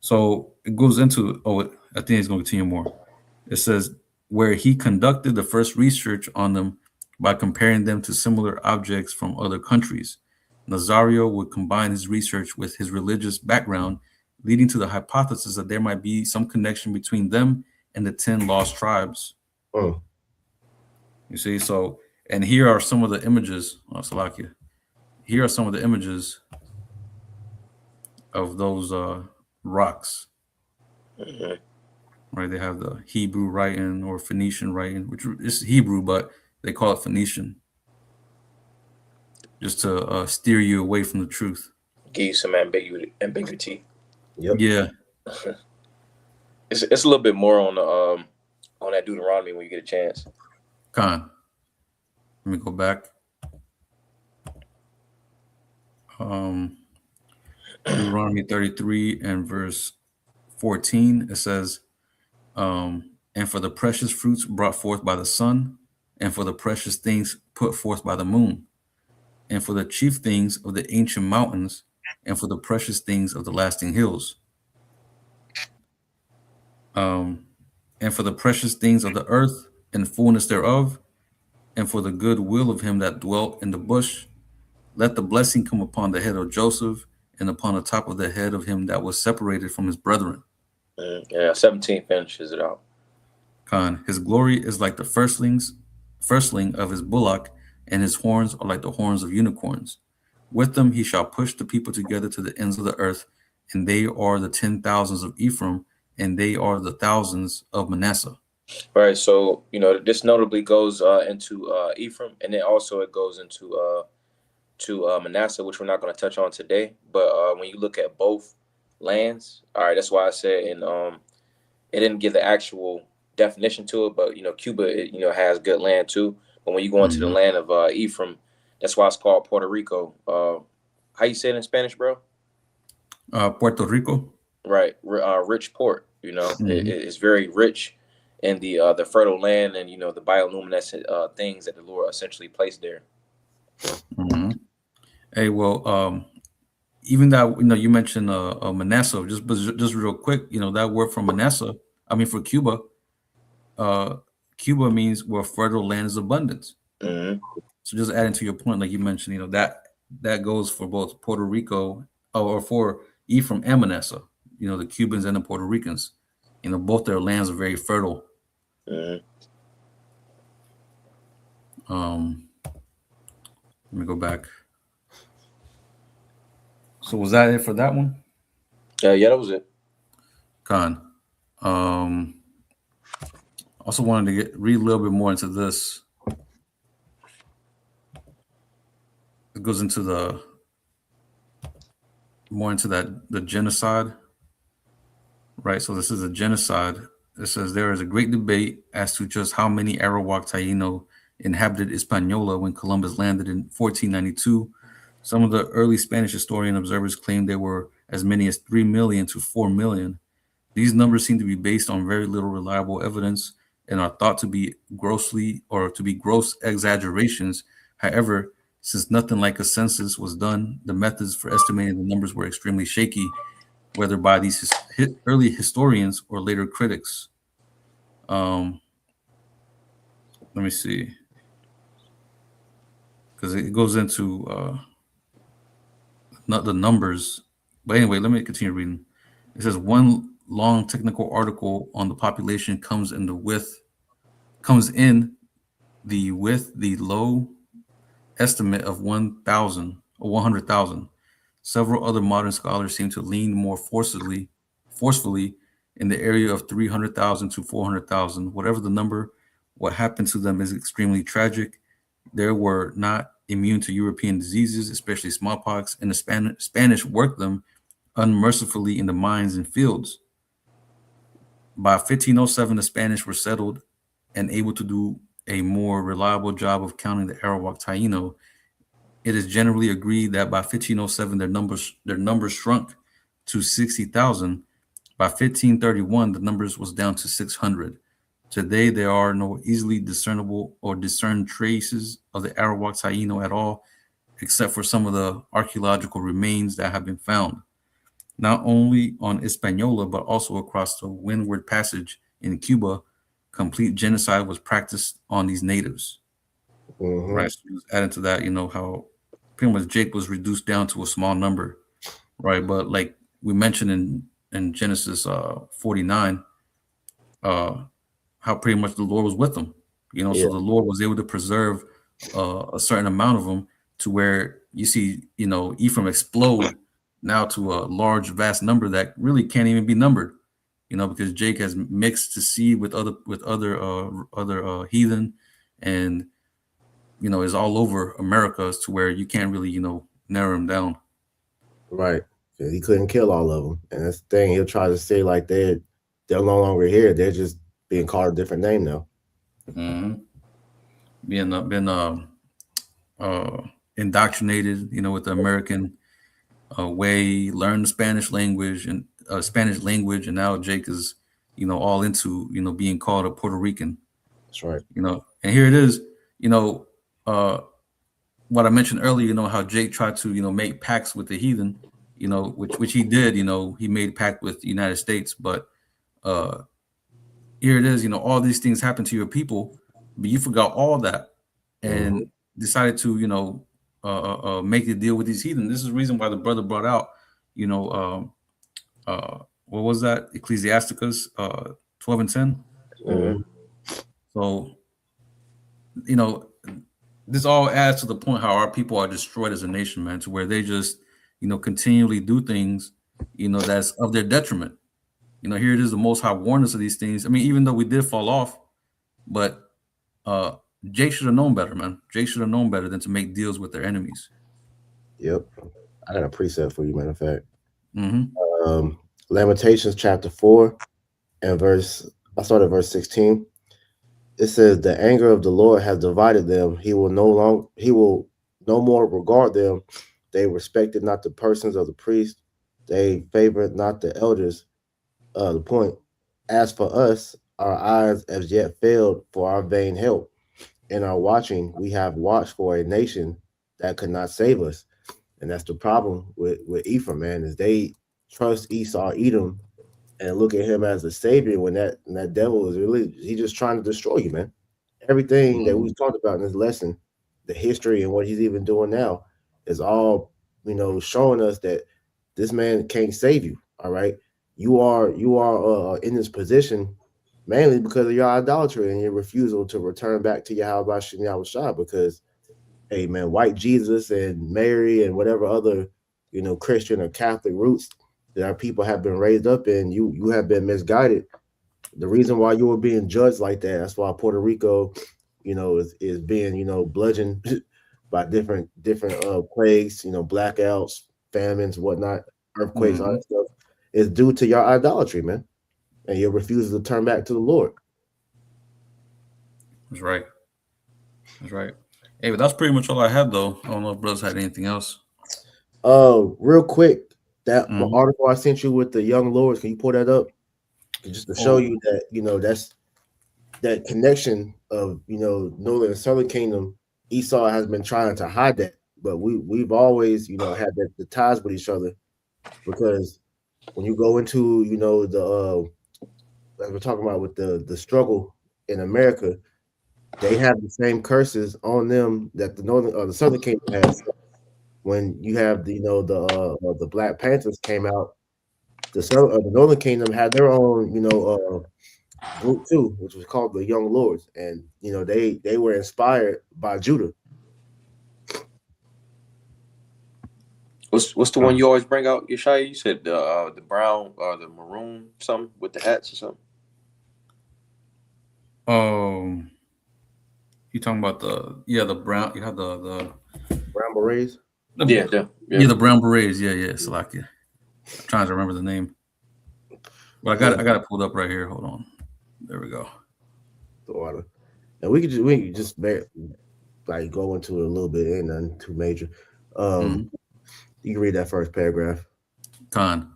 So it goes into, I think it's going to continue more. It says, where he conducted the first research on them by comparing them to similar objects from other countries. Nazario would combine his research with his religious background, leading to the hypothesis that there might be some connection between them and the 10 lost tribes. Mm. You see, so, and here are some of the images, Salakia. Here are some of the images of those rocks. Right, they have the Hebrew writing or Phoenician writing, which is Hebrew, but they call it Phoenician, just to steer you away from the truth. Give you some ambiguity. Yep. Yeah. It's a little bit more on that Deuteronomy when you get a chance. Let me go back. Deuteronomy 33 and verse 14, it says, and for the precious fruits brought forth by the sun, and for the precious things put forth by the moon, and for the chief things of the ancient mountains, and for the precious things of the lasting hills, and for the precious things of the earth and fullness thereof, and for the good will of him that dwelt in the bush, let the blessing come upon the head of Joseph and upon the top of the head of him that was separated from his brethren. Yeah, 17 finishes it out. His glory is like the firstling of his bullock, and his horns are like the horns of unicorns. With them he shall push the people together to the ends of the earth, and they are the 10,000s of Ephraim, and they are the thousands of Manasseh. All right, so this notably goes into Ephraim, and then also it goes into Manasseh, which we're not going to touch on today. But when you look at both lands, all right, that's why I said, and it didn't give the actual definition to it, but Cuba, has good land too. But when you go into the Mhm. land of Ephraim, that's why it's called Puerto Rico. How you say it in Spanish, bro? Puerto Rico. Right, rich port. Hmm. It's very rich in the fertile land and the bioluminescent things that the Lord essentially placed there. Hmm. Hey, well, even that, you mentioned Manasseh. Just real quick, that word from Manasseh. I mean, for Cuba, uh, Cuba means where fertile land is abundant. Hmm. So just adding to your point, like you mentioned, that goes for both Puerto Rico or for Ephraim and Manasseh. The Cubans and the Puerto Ricans. Both their lands are very fertile. Hmm. Let me go back. So was that it for that one? Yeah, that was it. Con. Um, Also wanted to read a little bit more into this. It goes into the more into the genocide, right? So this is a genocide. It says there is a great debate as to just how many Arawak Taino inhabited Hispaniola when Columbus landed in 1492. Some of the early Spanish historian observers claim there were as many as 3 million to 4 million. These numbers seem to be based on very little reliable evidence and are thought to be gross exaggerations. However, since nothing like a census was done, the methods for estimating the numbers were extremely shaky, whether by these early historians or later critics. Um, Let me see, because it goes into not the numbers. But anyway, let me continue reading. It says one long technical article on the population comes in with the low estimate of 1,000 or 100,000. Several other modern scholars seem to lean more forcefully in the area of 300,000 to 400,000. Whatever the number, what happened to them is extremely tragic. They were not immune to European diseases, especially smallpox, and the Spanish worked them unmercifully in the mines and fields. By 1507, the Spanish were settled and able to do a more reliable job of counting the Arawak Taino. It is generally agreed that by 1507 their numbers shrunk to 60,000. By 1531 the numbers was down to 600. Today there are no easily discernible or discerned traces of the Arawak Taino at all, except for some of the archaeological remains that have been found, not only on Hispaniola but also across the Windward Passage in Cuba. Complete genocide was practiced on these natives. Mm-hmm. Right. So just adding to that, how pretty much Jake was reduced down to a small number, right? But like we mentioned in Genesis 49, uh, how pretty much the Lord was with them. Yeah. So the Lord was able to preserve a certain amount of them to where you see, Ephraim explode now to a large, vast number that really can't even be numbered. Because Jake has mixed the seed with other heathen, and is all over America as to where you can't really, narrow him down. Right. 'Cause he couldn't kill all of them, and that's the thing. He'll try to say like they're no longer here. They're just being called a different name now. Mm-hmm. Being been uh, indoctrinated, with the American way, learn the Spanish language, and now Jake is, all into, being called a Puerto Rican. That's right. And here it is, you know, uh, what I mentioned earlier, how Jake tried to, make pacts with the heathen, which he did, he made pact with the United States, but uh, here it is, all these things happen to your people, but you forgot all that Mm-hmm. and decided to, make a deal with these heathen. This is the reason why the brother brought out, you know, what was that? Ecclesiasticus 12 and 10. Hmm. Mm-hmm. So, you know, this all adds to the point how our people are destroyed as a nation, man, to where they just, continually do things, that's of their detriment. Here it is, the Most High warned us of these things. I mean, even though we did fall off, but uh, Jake should have known better, man. Jake should have known better than to make deals with their enemies. Yep. I got a precept for you, matter of fact. Hmm. Um, Lamentations chapter 4 and verse. I start at verse 16. It says the anger of the Lord has divided them. He will no more regard them. They respected not the persons of the priest. They favored not the elders. The point. As for us, our eyes as yet failed for our vain help. In our watching, we have watched for a nation that could not save us. And that's the problem with Ephraim, man, is they trust Esau, Edom, and look at him as a savior when that devil is really he just trying to destroy you, man. Everything that we Mhm. talked about in this lesson, the history and what he's even doing now, is all showing us that this man can't save you. All right, you are in this position mainly because of your idolatry and your refusal to return back to Yahweh Shem Yahweh because hey man, white Jesus and Mary and whatever other Christian or Catholic roots that our people have been raised up in, you have been misguided. The reason why you were being judged like that, that's why Puerto Rico, is being bludgeoned by different plagues, blackouts, famines, whatnot, earthquakes, all Mhm. that stuff, is due to your idolatry, man, and your refusal to turn back to the Lord. That's right. That's right. Hey, but that's pretty much all I had, though. I don't know if brothers had anything else. Real quick, that Mhm. article I sent you with the young lords, can you pull that up? Just to show Oh, you that that's that connection of northern and southern kingdom. Esau has been trying to hide that, but we've always had the ties with each other because when you go into the as we're talking about with the struggle in America, they have the same curses on them that the northern or the southern kingdom has. When you have the Black Panthers came out, the northern kingdom had their own group too, which was called the Young Lords, and they were inspired by Judah. What's the one you always bring out, Yeshaya? You said the brown or the maroon something with the hats or something. um, you talking about the brown? You have Brown berets. Yeah, the yeah. the brown berets. Yeah, yeah. Salakia. I'm trying to remember the name, but Yeah, I got it pulled up right here. Hold on. There we go. the water. And we could just like go into it a little bit, ain't nothing too major. Um, Mhm. you can read that first paragraph. Khan.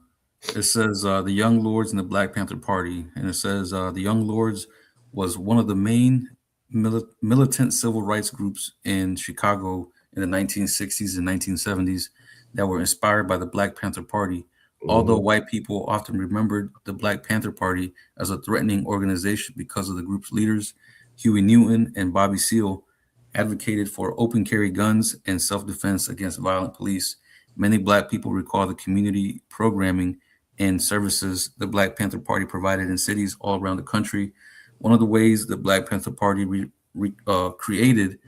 It says the Young Lords and the Black Panther Party, and it says the Young Lords was one of the main militant civil rights groups in Chicago in the 1960s and 1970s that were inspired by the Black Panther Party. Although Hmm. white people often remembered the Black Panther Party as a threatening organization because of the group's leaders, Huey Newton and Bobby Seale advocated for open carry guns and self defense against violent police. Many Black people recall the community programming and services the Black Panther Party provided in cities all around the country. One of the ways the Black Panther Party created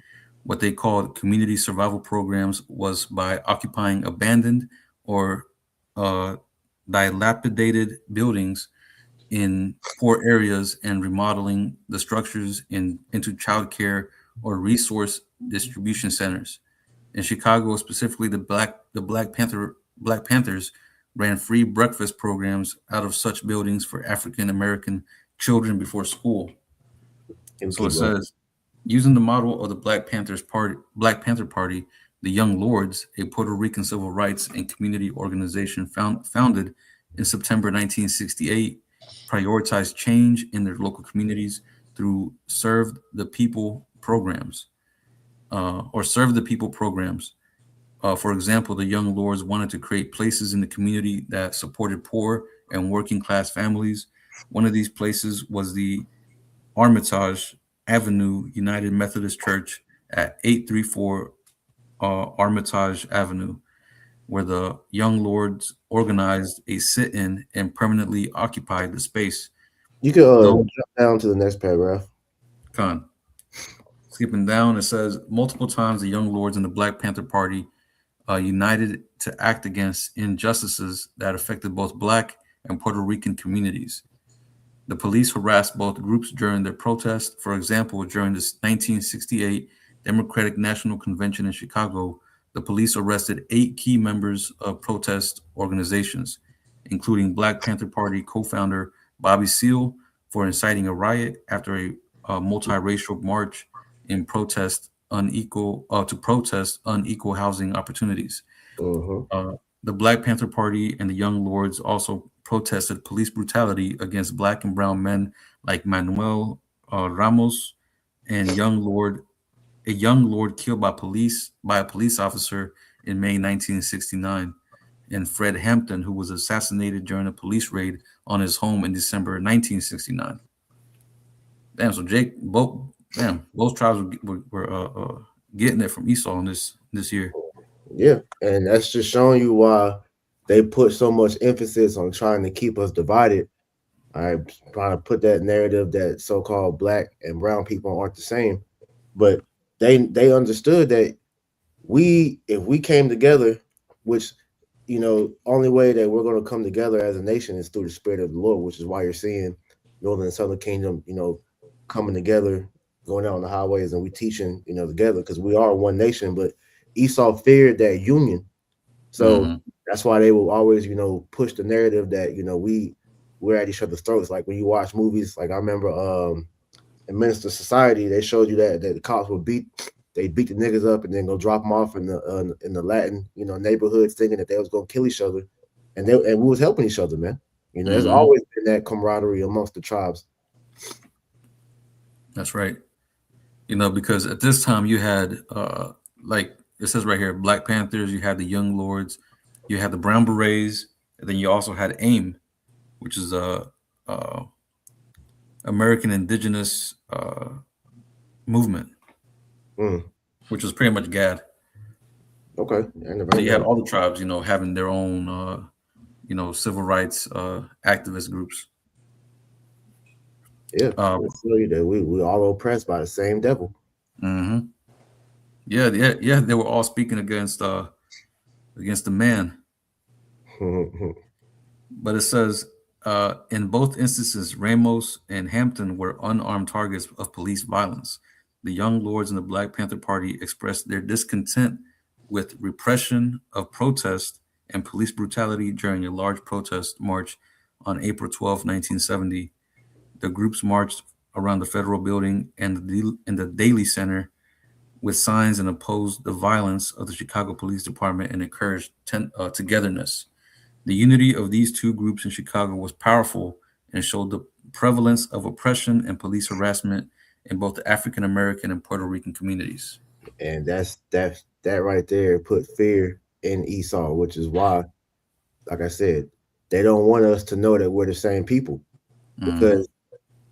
what they called community survival programs was by occupying abandoned or uh, dilapidated buildings in poor areas and remodeling the structures into childcare or resource distribution centers. In Chicago, specifically, Black Panthers ran free breakfast programs out of such buildings for African American children before school. And So it keep going. says, using the model of the Black Panther Party, the Young Lords, a Puerto Rican civil rights and community organization founded in September 1968, prioritized change in their local communities through Serve the People programs. For example, the Young Lords wanted to create places in the community that supported poor and working class families. One of these places was the Armitage Avenue United Methodist Church at 834 Armitage Avenue, where the Young Lords organized a sit in and permanently occupied the space. You can Though, jump down to the next paragraph. con, skipping down, it says multiple times the Young Lords and the Black Panther Party united to act against injustices that affected both Black and Puerto Rican communities. The police harassed both groups during their protests. For example, during the 1968 Democratic National Convention in Chicago, the police arrested 8 key members of protest organizations, including Black Panther Party co founder Bobby Seale for inciting a riot after multiracial march in protest unequal housing opportunities. Mhm. The Black Panther Party and the Young Lords also protested police brutality against black and brown men like Manuel Ramos and a young lord killed by a police officer in May 1969, and Fred Hampton, who was assassinated during a police raid on his home in December 1969. Damn, so Jake, both tribes were getting it from Esau in this year. Yeah, and that's just showing you why they put so much emphasis on trying to keep us divided. I trying to put that narrative that so-called black and brown people aren't the same, but they understood that if we came together, which only way that we're going to come together as a nation is through the spirit of the Lord, which is why you're seeing Northern and Southern Kingdom, coming together, going out on the highways, and we teaching, together because we are one nation. But Esau feared that union, so Mm-hmm. that's why they will always, push the narrative that we're at each other's throats. Like when you watch movies, like I remember in Minister Society, they showed you that the cops would beat the niggas up and then go drop them off in the Latin neighborhoods, thinking that they was gonna kill each other, and we was helping each other, man. There's Mm-hmm. always been that camaraderie amongst the tribes. That's right. Because at this time you had, like it says right here, Black Panthers, you had the Young Lords, you had the Brown Berets, and then you also had AIM, which is a American Indigenous movement, Mm, which was pretty much GAD. okay, I never So heard you had that. all the tribes, having their own, civil rights activist groups. Yeah, Uh, I tell you that we all oppressed by the same devil. mhm. Yeah. They were all speaking against the man. But it says, in both instances, Ramos and Hampton were unarmed targets of police violence. The Young Lords and the Black Panther Party expressed their discontent with repression of protest and police brutality during a large protest march on April 12, 1970. The groups marched around the federal building and the Daly Center with signs and opposed the violence of the Chicago Police Department and encouraged togetherness. The unity of these two groups in Chicago was powerful and showed the prevalence of oppression and police harassment in both the African American and Puerto Rican communities. And that right there put fear in Esau, which is why, like I said, they don't want us to know that we're the same people, Mm-hmm. because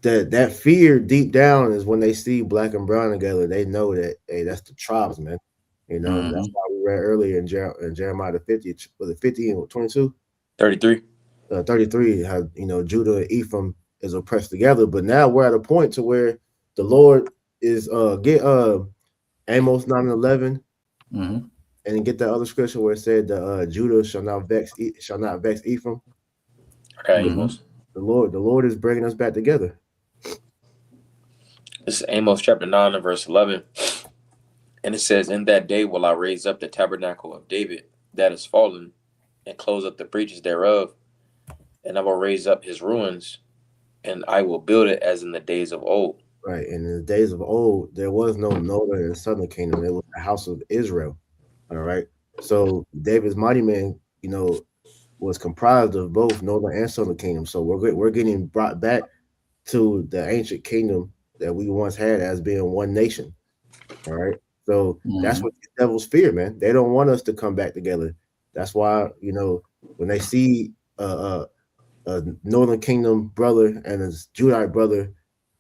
that fear deep down is when they see black and brown together, they know that, hey, that's the tribes, man. That's Mm-hmm. why we read earlier in Jeremiah the 50, was it 50 and 22? 33. 33, how Judah and Ephraim is oppressed together. But now we're at a point to where the Lord is get Amos 9:11, Mm-hmm. and then get that other scripture where it said the Judah shall not vex Ephraim. Okay, Mm-hmm. Amos. The Lord is bringing us back together. This is Amos chapter 9 and verse 11. And it says, "In that day will I raise up the tabernacle of David that is fallen, and close up the breaches thereof, and I will raise up his ruins, and I will build it as in the days of old." Right. And in the days of old, there was no northern and southern kingdom. It was the house of Israel. All right. So David's mighty man, was comprised of both northern and southern kingdom. So we're getting brought back to the ancient kingdom that we once had as being one nation. All right. So that's Mm-hmm. what the devils fear, man. They don't want us to come back together. That's why, when they see a northern kingdom brother and a Judite brother,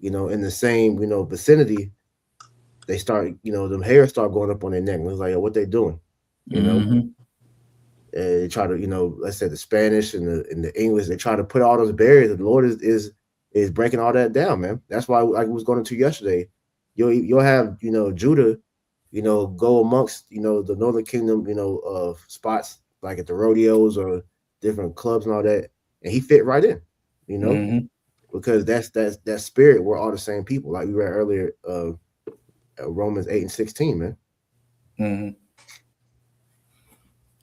in the same, vicinity, they start, them hairs start going up on their neck. And it's like, what they doing? You know, Mm-hmm. they try to, let's say the Spanish and the English, they try to put all those barriers. The Lord is breaking all that down, man. That's why, like we was going into yesterday, you'll have, Judah, go amongst, the Northern Kingdom, of spots like at the rodeos or different clubs and all that, and he fit right in, you know, Mm-hmm. because that's that spirit. We're all the same people, like we read earlier, Romans 8:16, man. Mm-hmm.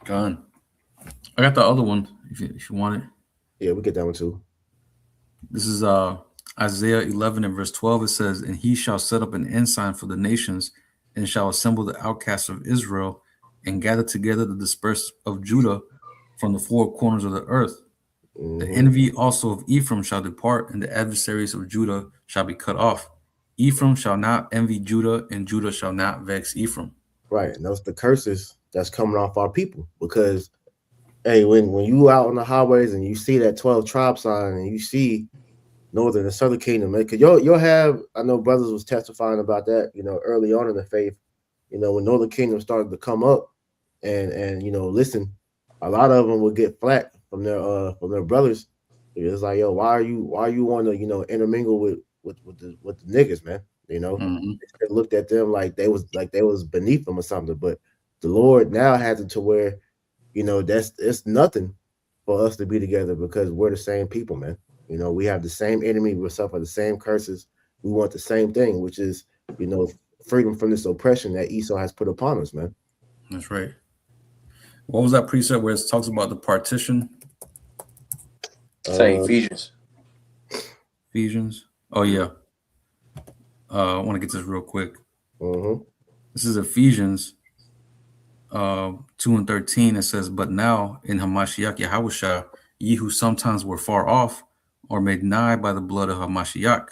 Gone. I got the other one if you want it. Yeah, we get that one too. This is Isaiah 11 and verse 12, it says, "And he shall set up an ensign for the nations, and shall assemble the outcasts of Israel, and gather together the dispersed of Judah from the four corners of the earth. The Mm-hmm. envy also of Ephraim shall depart, and the adversaries of Judah shall be cut off. Ephraim shall not envy Judah, and Judah shall not vex Ephraim." Right. And those the curses that's coming off our people. Because hey, when you out on the highways and you see that 12 tribe sign and you see northern and southern kingdom, because you'll have, I know brothers was testifying about that, early on in the faith, when northern kingdom started to come up and listen, a lot of them would get flack from their brothers. It's like, yo, why you want to intermingle with the niggas, man? Mhm. They looked at them like they was beneath them or something. But the Lord now has it to where that's it's nothing for us to be together because we're the same people, man. We have the same enemy, we suffer the same curses. We want the same thing, which is freedom from this oppression that Esau has put upon us, man. That's right. What was that precept where it talks about the partition? Say Uh, Ephesians. Ephesians. Oh yeah. I want to get this real quick. mhm. This is Ephesians 2 and 13. It says, "But now in Hamashiach Yahushua, ye who sometimes were far off, are made nigh by the blood of Hamashiach."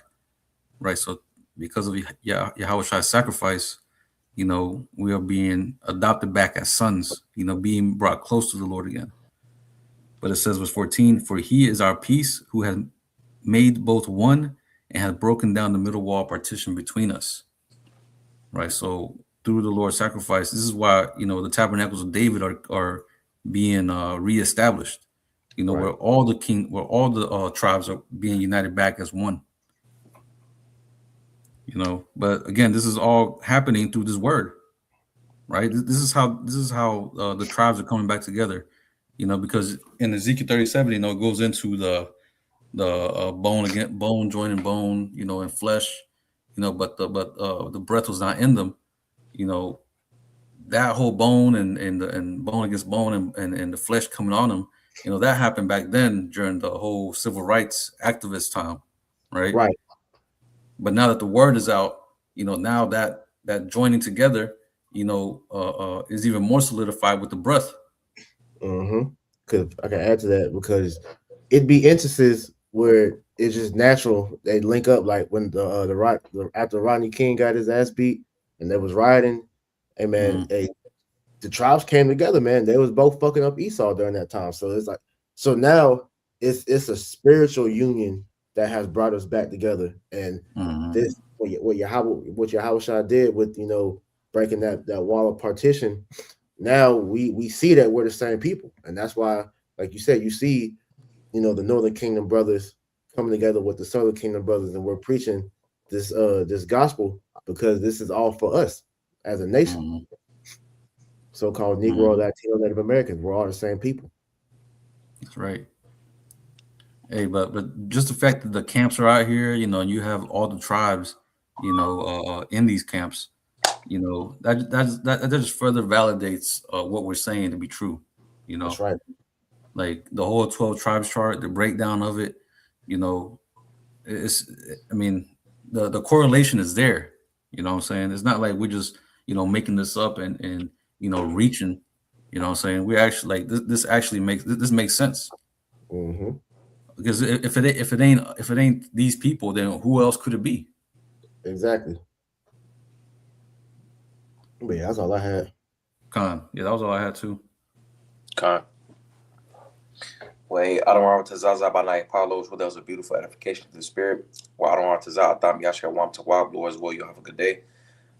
Right. So because of Yahushua's sacrifice, we are being adopted back as sons, being brought close to the Lord again. But it says, verse 14, "For he is our peace, who has made both one and has broken down the middle wall partition between us." Right. So through the Lord's sacrifice, this is why, the tabernacles of David are being reestablished, Right. where all the tribes are being united back as one. But again, this is all happening through this word, right? This is how the tribes are coming back together, because in Ezekiel 37, it goes into the bone against bone, joining bone, and flesh, but the breath was not in them, you know, that whole bone and bone against bone and the flesh coming on them, that happened back then during the whole civil rights activist time, right? Right. But now that the word is out, now that joining together, is even more solidified with the breath. Mm-hmm. Because I can add to that because it'd be instances where it's just natural they link up, like when after Rodney King got his ass beat and they was rioting, hey man, Mm, hey, the tribes came together, man. They was both fucking up Esau during that time. So it's like, so now it's a spiritual union that has brought us back together. And mm, this what Yahweh did with breaking that wall of partition. Now we see that we're the same people, and that's why, like you said, you see the Northern Kingdom brothers coming together with the Southern Kingdom brothers, and we're preaching this gospel because this is all for us as a nation, mm, so-called Negro, mm. Latino, Native Americans. We're all the same people. That's right. Hey, but just the fact that the camps are out here, and you have all the tribes, in these camps, that just further validates what we're saying to be true. You That's know, right. like the whole 12 tribes chart, the breakdown of it, you know, it's, I mean, the correlation is there. You know what I'm saying? It's not like we're just, making this up and reaching, you know what I'm saying? We actually like this actually this makes sense. Mm-hmm. Because if it ain't these people, then who else could it be? Exactly. But yeah, that's all I had. Khan. Yeah, that was all I had too. Con. Way Adonram Tazaza Banai Paulos, well, that was a beautiful edification to the spirit. Well, Adonram Tazah, Adam Yashka Wam Tawab, Lord, as well. You have a good day.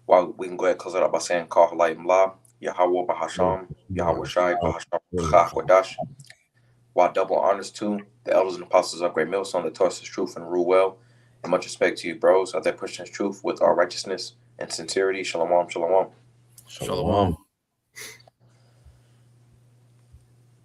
Well, we can go ahead and close it up by saying Kah Light Mla, Yahweh Bahasham, Yahweh Shai, Bahasham, Chach Wadash. While double honors to the elders and apostles of Great Millstone that taught us truth and rule well. And much respect to you, bros, out there pushing this truth with all righteousness and sincerity. Shalom, shalom. Shalom. Shalom.